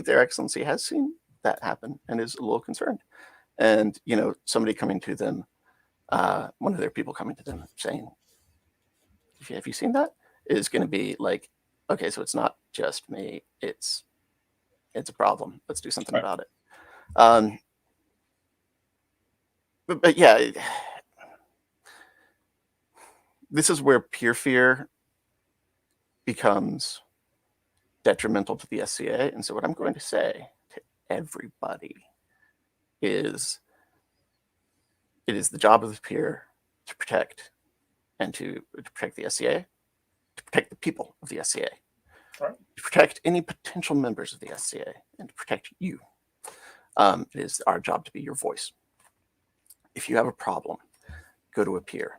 their Excellency has seen that happen and is a little concerned. And, somebody coming to them, one of their people coming to them saying, have you seen that? Is going to be like, okay, so it's not just me. It's a problem. Let's do something about it. But yeah, this is where peer fear becomes detrimental to the SCA. And so what I'm going to say to everybody is, it is the job of the peer to protect and to protect the SCA, to protect the people of the SCA, right, to protect any potential members of the SCA, and to protect you. It is our job to be your voice. If you have a problem, go to a peer.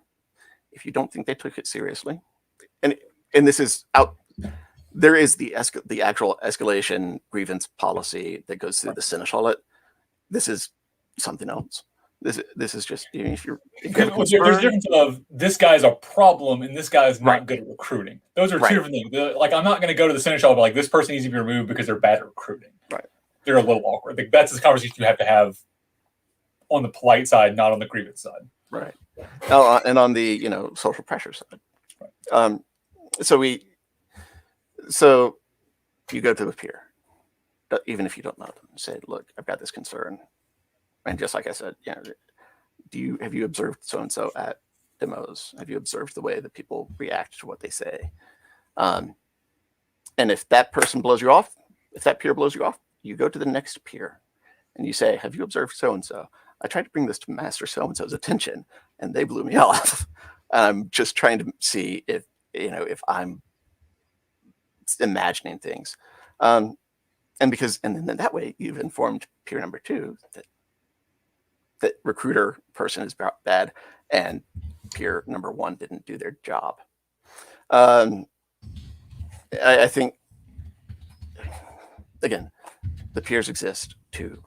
If you don't think they took it seriously, and this is out, there is the actual escalation grievance policy that goes through the Seneschalate. This is something else. This is just if you have There's a difference of this guy's a problem and this guy's not good at recruiting. Those are two different things. Like, I'm not going to go to the Seneschal and be like, this person needs to be removed because they're bad at recruiting. Right. They're a little awkward. Like, that's the conversation you have to have on the polite side, not on the grievance side. Right. And on the social pressure side. Right. So you go to a peer, even if you don't know them, and say, look, I've got this concern. And just like I said, have you observed so-and-so at demos? Have you observed the way that people react to what they say? And if that person blows you off, if that peer blows you off, you go to the next peer and you say, have you observed so-and-so? I tried to bring this to Master so-and-so's attention and they blew me off. And I'm just trying to see if I'm imagining things. And then that way you've informed peer number 2 that recruiter person is bad and peer number 1 didn't do their job. I think, again, the peers exist to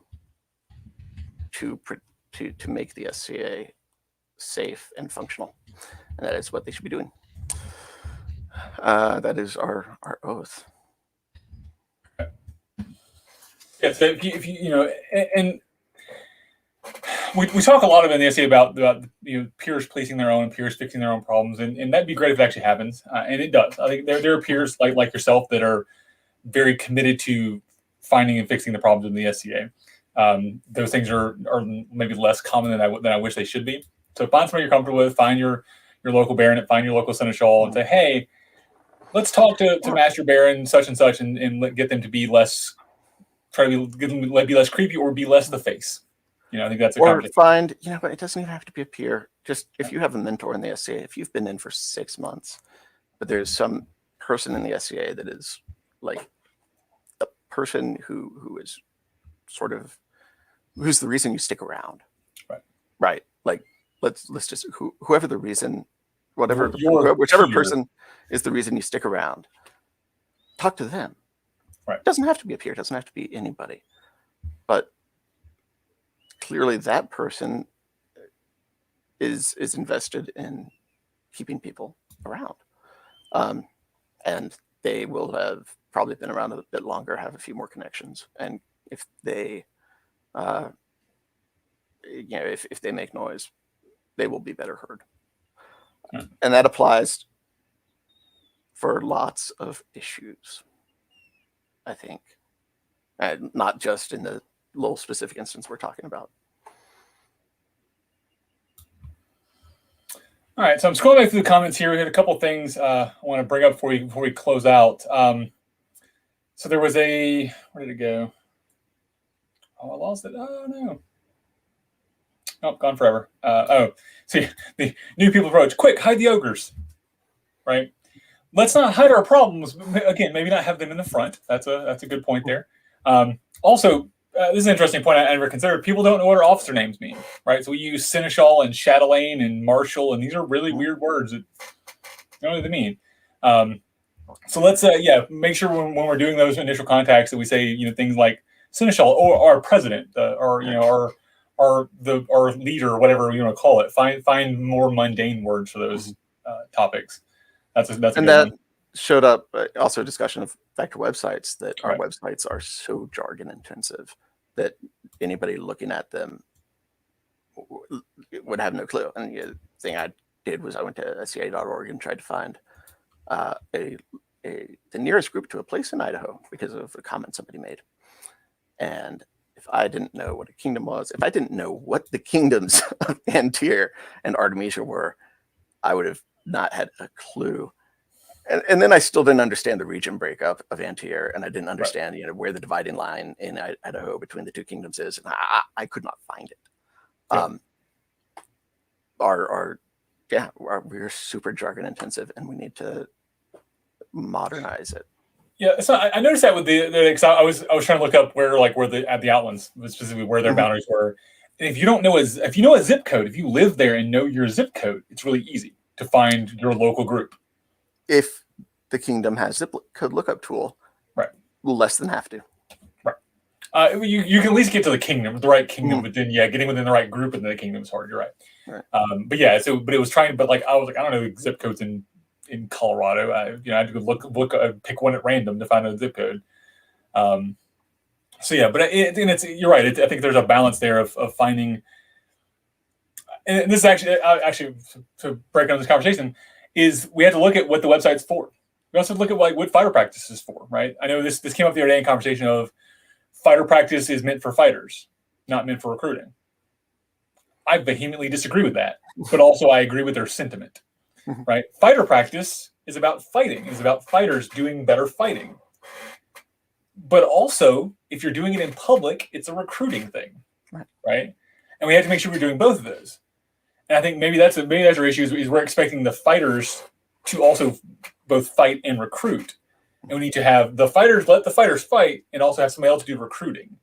make the SCA safe and functional, and that is what they should be doing. That is our oath. Yeah, so if you and we talk a lot in the essay about peers policing their own and peers fixing their own problems, and that'd be great if it actually happens, and it does. I think there are peers like yourself that are very committed to finding and fixing the problems in the SCA. Those things are maybe less common than I wish they should be. So find somebody you're comfortable with, find your local baronet, find your local seneschal, and say, hey, let's talk to Master Baron such and such, and get them to be less, try to be less creepy or be less the face. I think that's a or find, but it doesn't even have to be a peer. Just if you have a mentor in the SCA, if you've been in for 6 months, but there's some person in the SCA that is like the person who is sort of who's the reason you stick around. Right. Like let's just whoever the reason, whichever person is the reason you stick around, talk to them. Right. It doesn't have to be a peer, it doesn't have to be anybody. But clearly that person is invested in keeping people around. And they will have probably been around a bit longer, have a few more connections. And if they if they make noise, they will be better heard. And that applies for lots of issues, I think, and not just in the little specific instance we're talking about. All right, so I'm scrolling back through the comments here. We had a couple things I want to bring up before we close out. So there was where did it go? Oh, I lost it. Oh no. Oh, gone forever. See, the new people approach. Quick, hide the ogres. Right? Let's not hide our problems. Again, maybe not have them in the front. That's a good point there. Also, this is an interesting point I never considered. People don't know what our officer names mean, right? So we use Seneschal and Chatelaine and Marshal, and these are really weird words that don't know what they mean. So let's make sure when we're doing those initial contacts that we say things like Seneschal or our president or our leader or whatever you want to call it. Find more mundane words for those topics. That's a good one. Showed up also a discussion of vector websites that our websites are so jargon intensive that anybody looking at them would have no clue. And the thing I did was I went to SCA.org and tried to find the nearest group to a place in Idaho because of a comment somebody made. And if I didn't know what a kingdom was, if I didn't know what the kingdoms of Antir and Artemisia were, I would have not had a clue. And then I still didn't understand the region breakup of Antir, and I didn't understand where the dividing line in Idaho between the two kingdoms is, and I could not find it. Yeah. We're super jargon intensive, and we need to modernize it. Yeah, so I noticed that with I was trying to look up where the outlines, specifically where their boundaries were. And if you don't know if you know a zip code, if you live there and know your zip code, it's really easy to find your local group. If the kingdom has zip code lookup tool, right, less than have to. Right. You can at least get to the kingdom, the right kingdom, Mhm. but then getting within the right group within the kingdom is hard. You're right. Right. But yeah, but it was trying. But like I was like, I don't know zip codes in Colorado. I had to look pick one at random to find a zip code. So yeah, but you're right. I think there's a balance there of finding. And this is actually to break down this conversation is we have to look at what the website's for. We also look at what fighter practice is for, right? I know this came up the other day in conversation of fighter practice is meant for fighters, not meant for recruiting. I vehemently disagree with that, but also I agree with their sentiment, right? Fighter practice is about fighting. It's about fighters doing better fighting. But also, if you're doing it in public, it's a recruiting thing, right? And we have to make sure we're doing both of those. And I think maybe that's our issue is we're expecting the fighters to also both fight and recruit. And we need to have the fighters let the fighters fight and also have somebody else do recruiting.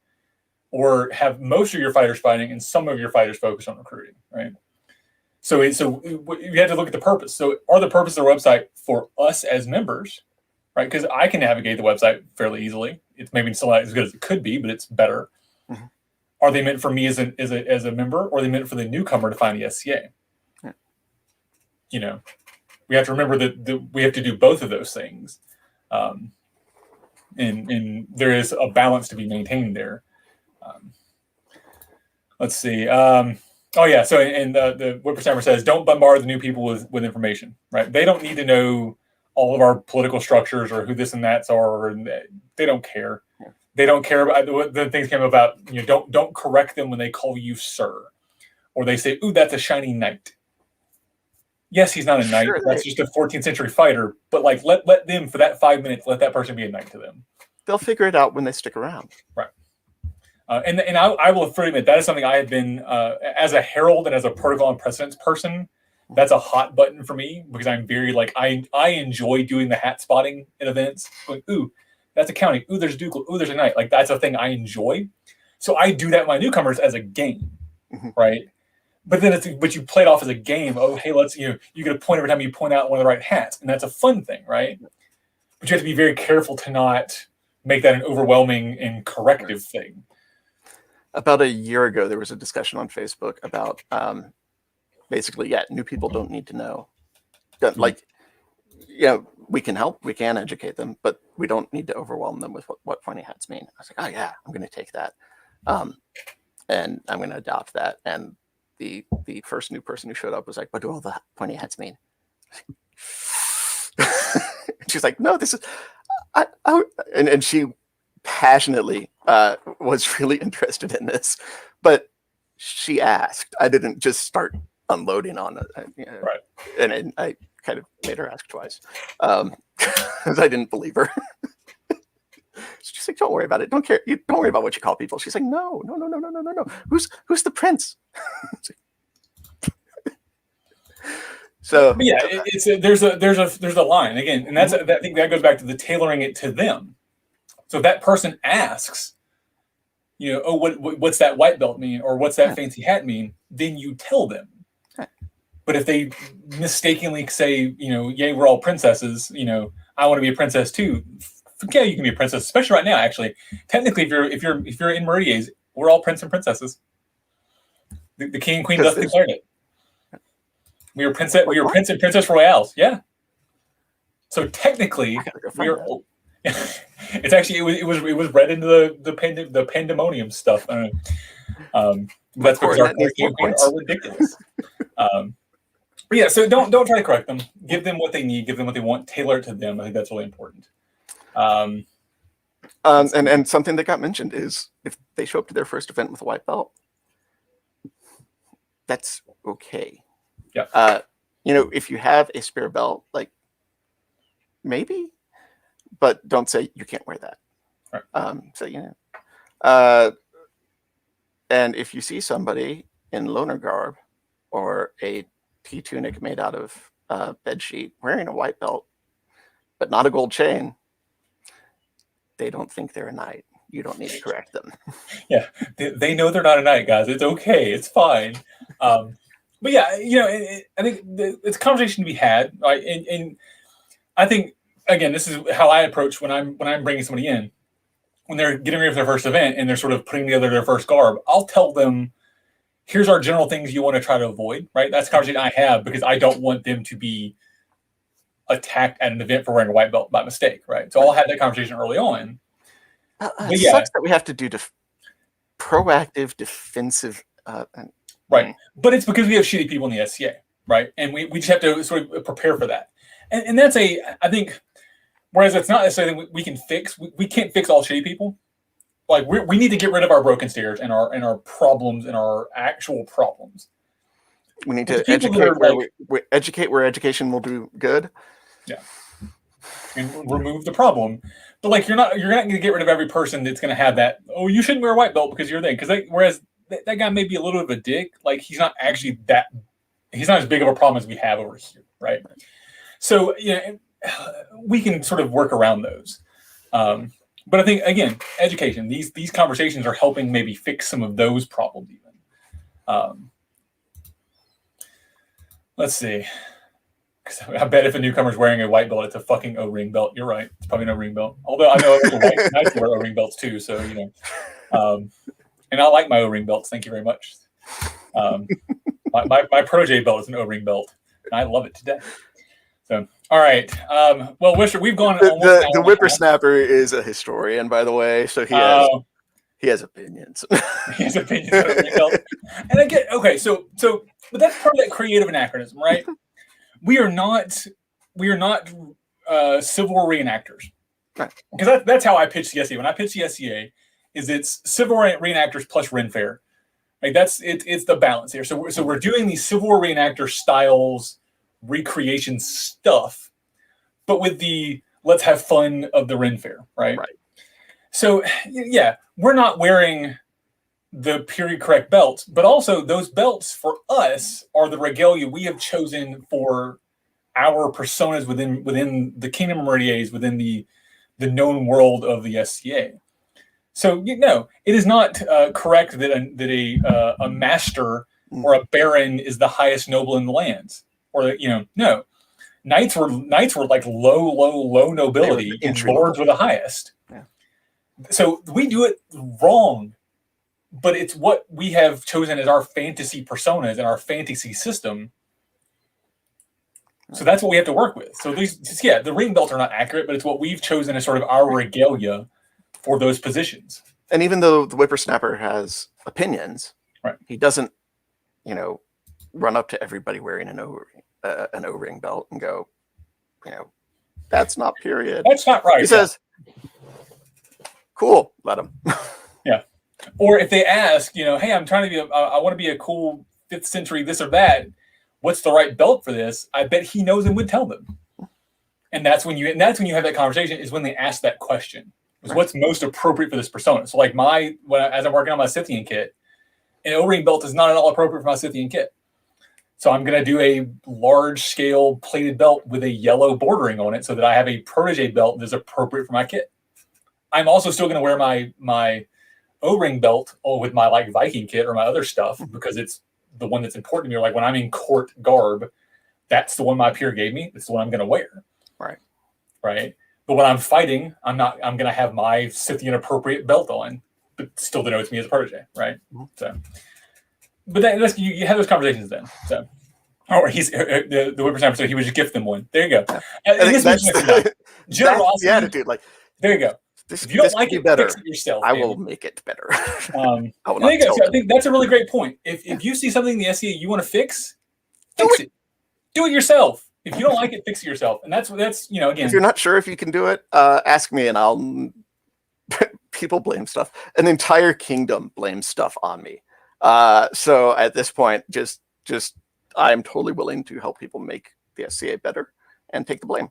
Or have most of your fighters fighting and some of your fighters focus on recruiting, right? So you have to look at the purpose. So are the purpose of the website for us as members, right? Because I can navigate the website fairly easily. It's maybe still not as good as it could be, but it's better. Mm-hmm. Are they meant for me as a member, or are they meant for the newcomer to find the SCA? Yeah. We have to remember that we have to do both of those things, and there is a balance to be maintained there. Let's see. So the whippersnapper says, don't bombard the new people with information, right? They don't need to know all of our political structures or who this and that's are, and they don't care. Yeah. They don't care about the things came about. Don't correct them when they call you sir, or they say, "Ooh, that's a shiny knight." Yes, he's not a knight. Sure, that's just a 14th century fighter. But like, let them for that 5 minutes, let that person be a knight to them. They'll figure it out when they stick around, right? And I will fully admit that is something I have been as a herald and as a protocol and precedence person. That's a hot button for me because I'm very I enjoy doing the hat spotting in events. Going, ooh, that's a county. Ooh, there's a ducal. Ooh, there's a knight. Like that's a thing I enjoy. So I do that with my newcomers as a game, right? But then but you play it off as a game. Oh, hey, you get a point every time you point out one of the right hats, and that's a fun thing, right? But you have to be very careful to not make that an overwhelming and corrective thing. About a year ago, there was a discussion on Facebook about basically, new people don't need to know. We can help, we can educate them, but we don't need to overwhelm them with what pointy hats mean. I was like, oh yeah, I'm going to take that, and I'm going to adopt that. And the first new person who showed up was like, what do all the pointy hats mean? She's like, no, this is, and she passionately was really interested in this, but she asked. I didn't just start unloading on it, right? And I kind of made her ask twice because I didn't believe her. She's like, don't worry about it. Don't care. You don't worry about what you call people. She's like, no. Who's the prince? So but yeah, there's a line again, and I think that goes back to the tailoring it to them. So if that person asks, what's that white belt mean, or what's that fancy hat mean, then you tell them. But if they mistakenly say, yay, we're all princesses, I want to be a princess too. Yeah, you can be a princess, especially right now. Actually, technically, if you're in Meridies, we're all prince and princesses. The king and queen thus declared it. We are prince and princess royales. Yeah. So technically, it's actually it was read into the pandemonium stuff. That's because our queens are ridiculous. But yeah, so don't try to correct them. Give them what they need. Give them what they want. Tailor it to them. I think that's really important. And something that got mentioned is if they show up to their first event with a white belt, that's okay. Yeah. If you have a spare belt, like maybe, but don't say you can't wear that. Right. And if you see somebody in loner garb or a tea tunic made out of bed sheet wearing a white belt, but not a gold chain, they don't think they're a knight. You don't need to correct them. Yeah, they know they're not a knight, guys. It's okay. It's fine. But yeah, I think it's a conversation to be had, right? And I think again, this is how I approach when I'm bringing somebody in. when they're getting ready for their first event and they're sort of putting together their first garb, I'll tell them, here's our general things you want to try to avoid, right? That's the conversation I have because I don't want them to be attacked at an event for wearing a white belt by mistake, right? So I'll have that conversation early on. It sucks that we have to do proactive defensive. Right. But it's because we have shitty people in the SCA, right? And we just have to sort of prepare for that. And that's I think, whereas it's not necessarily we can fix, we can't fix all shitty people. Like we need to get rid of our broken stairs and our problems and our actual problems. We need to educate educate where education will do good. Yeah. And remove the problem. But like you're not going to get rid of every person that's going to have that, oh, you shouldn't wear a white belt because you're there. Because whereas that guy may be a little bit of a dick, like he's not actually he's not as big of a problem as we have over here, right? So we can sort of work around those. But I think again, education, these conversations are helping maybe fix some of those problems even. Let's see. I bet if a newcomer's wearing a white belt, it's a fucking O-ring belt. You're right. It's probably an O-ring belt. Although I know white knights wear O-ring belts too, so and I like my O-ring belts. Thank you very much. My protege belt is an O-ring belt, and I love it today. So, all right. Well, Wistric, we've gone. The whippersnapper is a historian, by the way, so he has opinions. He has opinions on O-ring belt. And I get but that's part of that creative anachronism, right? We are not Civil War reenactors, because that's how I pitch the SCA. When I pitch the SCA, it's Civil War reenactors plus Ren Fair. Like it's the balance here. So we're doing these Civil War reenactor styles, recreation stuff, but with the let's have fun of the Ren Fair, right? Right. So yeah, we're not wearing the period correct belts, but also those belts for us are the regalia we have chosen for our personas within the Kingdom of Meridies, within the known world of the SCA. So it is not correct that a master or a baron is the highest noble in the lands, or no, knights were like low nobility, and lords were the highest. Yeah. So we do it wrong. But it's what we have chosen as our fantasy personas and our fantasy system. So that's what we have to work with. So the ring belts are not accurate, but it's what we've chosen as sort of our regalia for those positions. And even though the whippersnapper has opinions, right, he doesn't, run up to everybody wearing an O-ring belt and go, that's not period. That's not right. He says, cool, let him. Yeah. Or if they ask, hey, I'm trying to I want to be a cool 5th century this or that. What's the right belt for this? I bet he knows and would tell them. And that's when you have that conversation, is when they ask that question. Is what's most appropriate for this persona. So like as I'm working on my Scythian kit, an O-ring belt is not at all appropriate for my Scythian kit. So I'm going to do a large scale plated belt with a yellow bordering on it so that I have a protege belt that is appropriate for my kit. I'm also still going to wear my O-ring belt with my like Viking kit or my other stuff because it's the one that's important to me. Like when I'm in court garb, that's the one my peer gave me. It's the one I'm going to wear. Right. But when I'm fighting, I'm going to have my Scythian appropriate belt on, but still denotes me as a protege. Right. So, but you have those conversations then. So, or the whippersnapper said he would just gift them one. There you go. That's the attitude. Like, there you go. If you don't like it, fix it yourself. I will make it better. There you go. So I think that's a really great point. If you see something in the SCA you want to fix it. Do it yourself. If you don't like it, fix it yourself. And that's again. If you're not sure if you can do it, ask me, and I'll. People blame stuff. An entire kingdom blames stuff on me. So at this point, just I'm totally willing to help people make the SCA better and take the blame.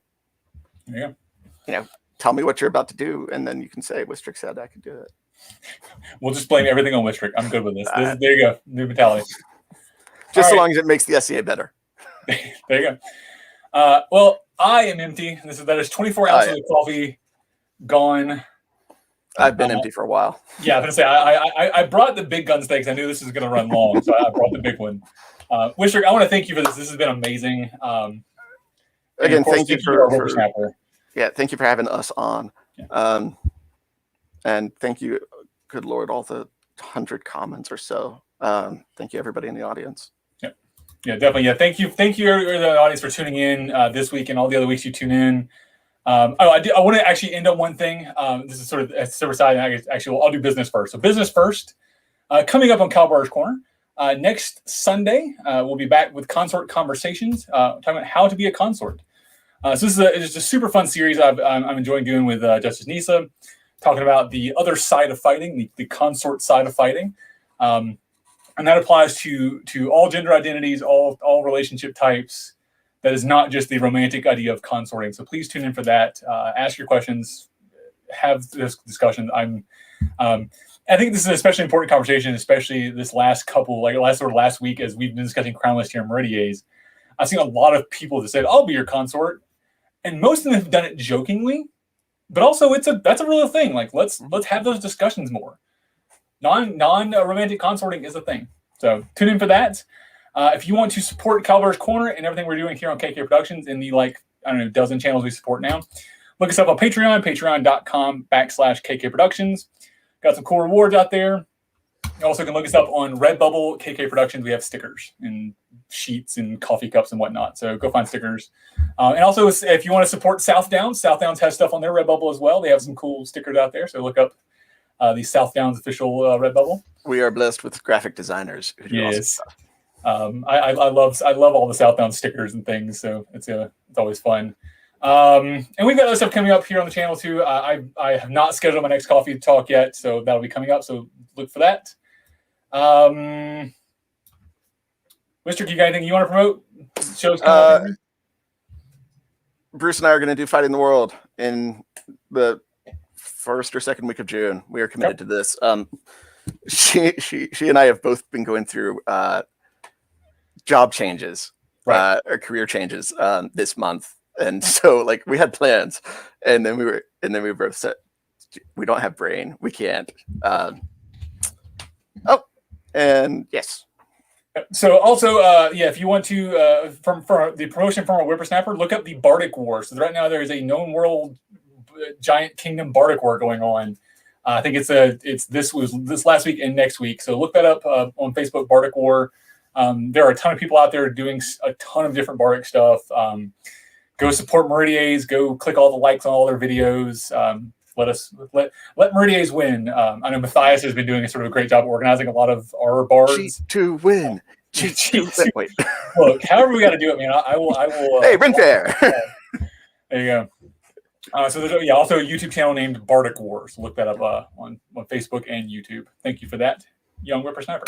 Yeah. Tell me what you're about to do, and then you can say, Wistric said I could do it. We'll just blame everything on Wistric. I'm good with this. There you go. New mentality. Just so long as it makes the SCA better. There you go. Well, I am empty. That is 24 ounces of coffee gone. I've been empty for a while. Yeah, I'm going to say, I brought the big gun steaks. I knew this was going to run long, so I brought the big one. Wistric, I want to thank you for this. This has been amazing. Again, thank you for thank you for having us on. Yeah. And thank you, good Lord, all the 100 comments or so. Thank you, everybody in the audience. Yeah, definitely. Yeah, thank you, the audience for tuning in this week and all the other weeks you tune in. I want to actually end on one thing. This is sort of a silver side. I'll do business first. So business first. Coming up on Kalbardr's Corner next Sunday, we'll be back with Consort Conversations, talking about how to be a consort. So this is a super fun series I'm enjoying doing with Justice Nisa, talking about the other side of fighting, the consort side of fighting. And that applies to all gender identities, all relationship types. That is not just the romantic idea of consorting. So please tune in for that. Ask your questions. Have this discussion. I think this is an especially important conversation, especially this last week, as we've been discussing crownless here in Meridies. I've seen a lot of people that said, "I'll be your consort," and most of them have done it jokingly, but also that's a real thing. Like let's have those discussions more. Non-romantic consorting is a thing. So tune in for that. If you want to support Kalbardr's Corner and everything we're doing here on KK Productions in the dozen channels we support now, look us up on Patreon, patreon.com/KK Productions. Got some cool rewards out there. You also can look us up on Redbubble, KK Productions. We have stickers and sheets and coffee cups and whatnot. So go find stickers. And also, if you want to support South Downs has stuff on their Redbubble as well. They have some cool stickers out there. So look up the South Downs official Redbubble. We are blessed with graphic designers who do awesome stuff. I love all the South Downs stickers and things. So it's always fun. And we've got other stuff coming up here on the channel too. I have not scheduled my next coffee talk yet, so that'll be coming up. So look for that. Wistric, you got anything you want to promote? Shows coming up? Bruce and I are going to do Fighting the World in the first or second week of June. We are committed to this. She and I have both been going through job changes, or career changes this month. And so we had plans, and then we both said, we don't have brain. We can't. And yes. So also, if you want to, for the promotion from our whippersnapper, look up the Bardic War. So right now there is a known world giant kingdom Bardic War going on. I think this last week and next week. So look that up on Facebook, Bardic War. There are a ton of people out there doing a ton of different Bardic stuff. Go support Meridies. Go click all the likes on all their videos. Let Meridies win. I know Matthias has been doing a sort of a great job organizing a lot of our bards. Cheat to win. Cheat to win. Wait. Look, however we got to do it, man. I will. Hey, Ren Fair. There you go. So there's also a YouTube channel named Bardic War. So look that up on Facebook and YouTube. Thank you for that, young whippersnapper.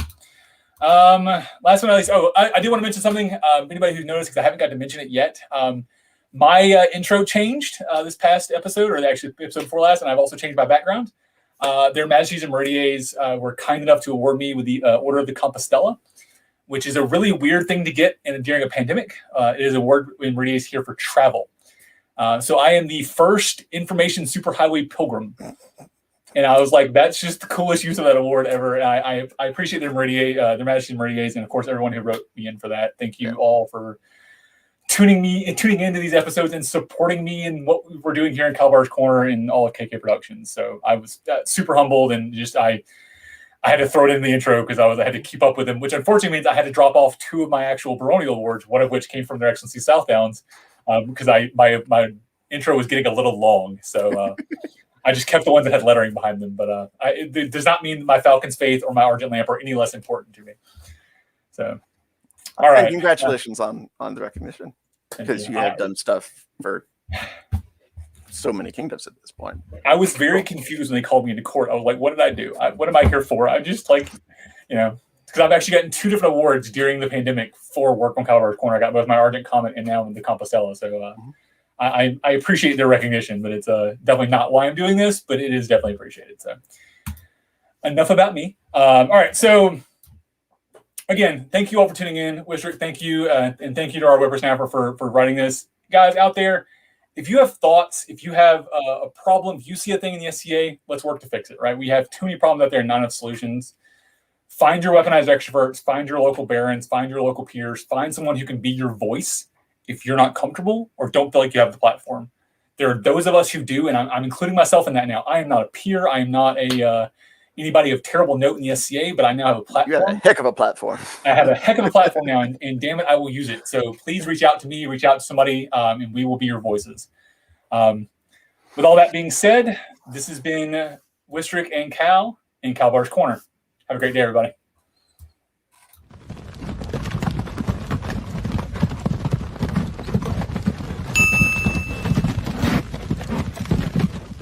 Last but not least, I do want to mention something. Anybody who's noticed, because I haven't got to mention it yet. My intro changed this past episode, or actually episode before last, and I've also changed my background. Their Majesties and Meridies were kind enough to award me with the Order of the Compostela, which is a really weird thing to get during a pandemic. It is an award in Meridies here for travel. So I am the first information superhighway pilgrim. And I was like, that's just the coolest use of that award ever. And I appreciate their Majesty and Meridies, and of course everyone who wrote me in for that. Thank you all for tuning into these episodes and supporting me in what we're doing here in Kalbardr's Corner and all of KK Productions. So I was super humbled, and just I had to throw it in the intro because I had to keep up with them, which unfortunately means I had to drop off two of my actual baronial awards, one of which came from Their Excellency South Downs, because my intro was getting a little long. So I just kept the ones that had lettering behind them. But it does not mean my Falcon's Faith or my Argent Lamp are any less important to me. So. All right. And congratulations on the recognition, because you have done stuff for so many kingdoms at this point. I was very confused when they called me into court. I was like, what did I do? What am I here for? I just because I've actually gotten 2 different awards during the pandemic for work on Kalbardr's Corner. I got both my Argent Comet and now the Compostela. So I appreciate their recognition, but it's definitely not why I'm doing this, but it is definitely appreciated. So enough about me. All right. So again, thank you all for tuning in. Wistric, thank you. And thank you to our whippersnapper for writing this. Guys out there, if you have thoughts, if you have a problem, if you see a thing in the SCA, let's work to fix it, right? We have too many problems out there and not enough solutions. Find your weaponized extroverts, find your local barons, find your local peers, find someone who can be your voice if you're not comfortable or don't feel like you have the platform. There are those of us who do, and I'm including myself in that now. I am not a peer. I am not a anybody of terrible note in the SCA, but I now have a platform. You have a heck of a platform. I have a heck of a platform now, and damn it, I will use it. So please reach out to me, reach out to somebody, and we will be your voices. With all that being said, this has been Wistric and Cal in Kal-bardr's Corner. Have a great day, everybody.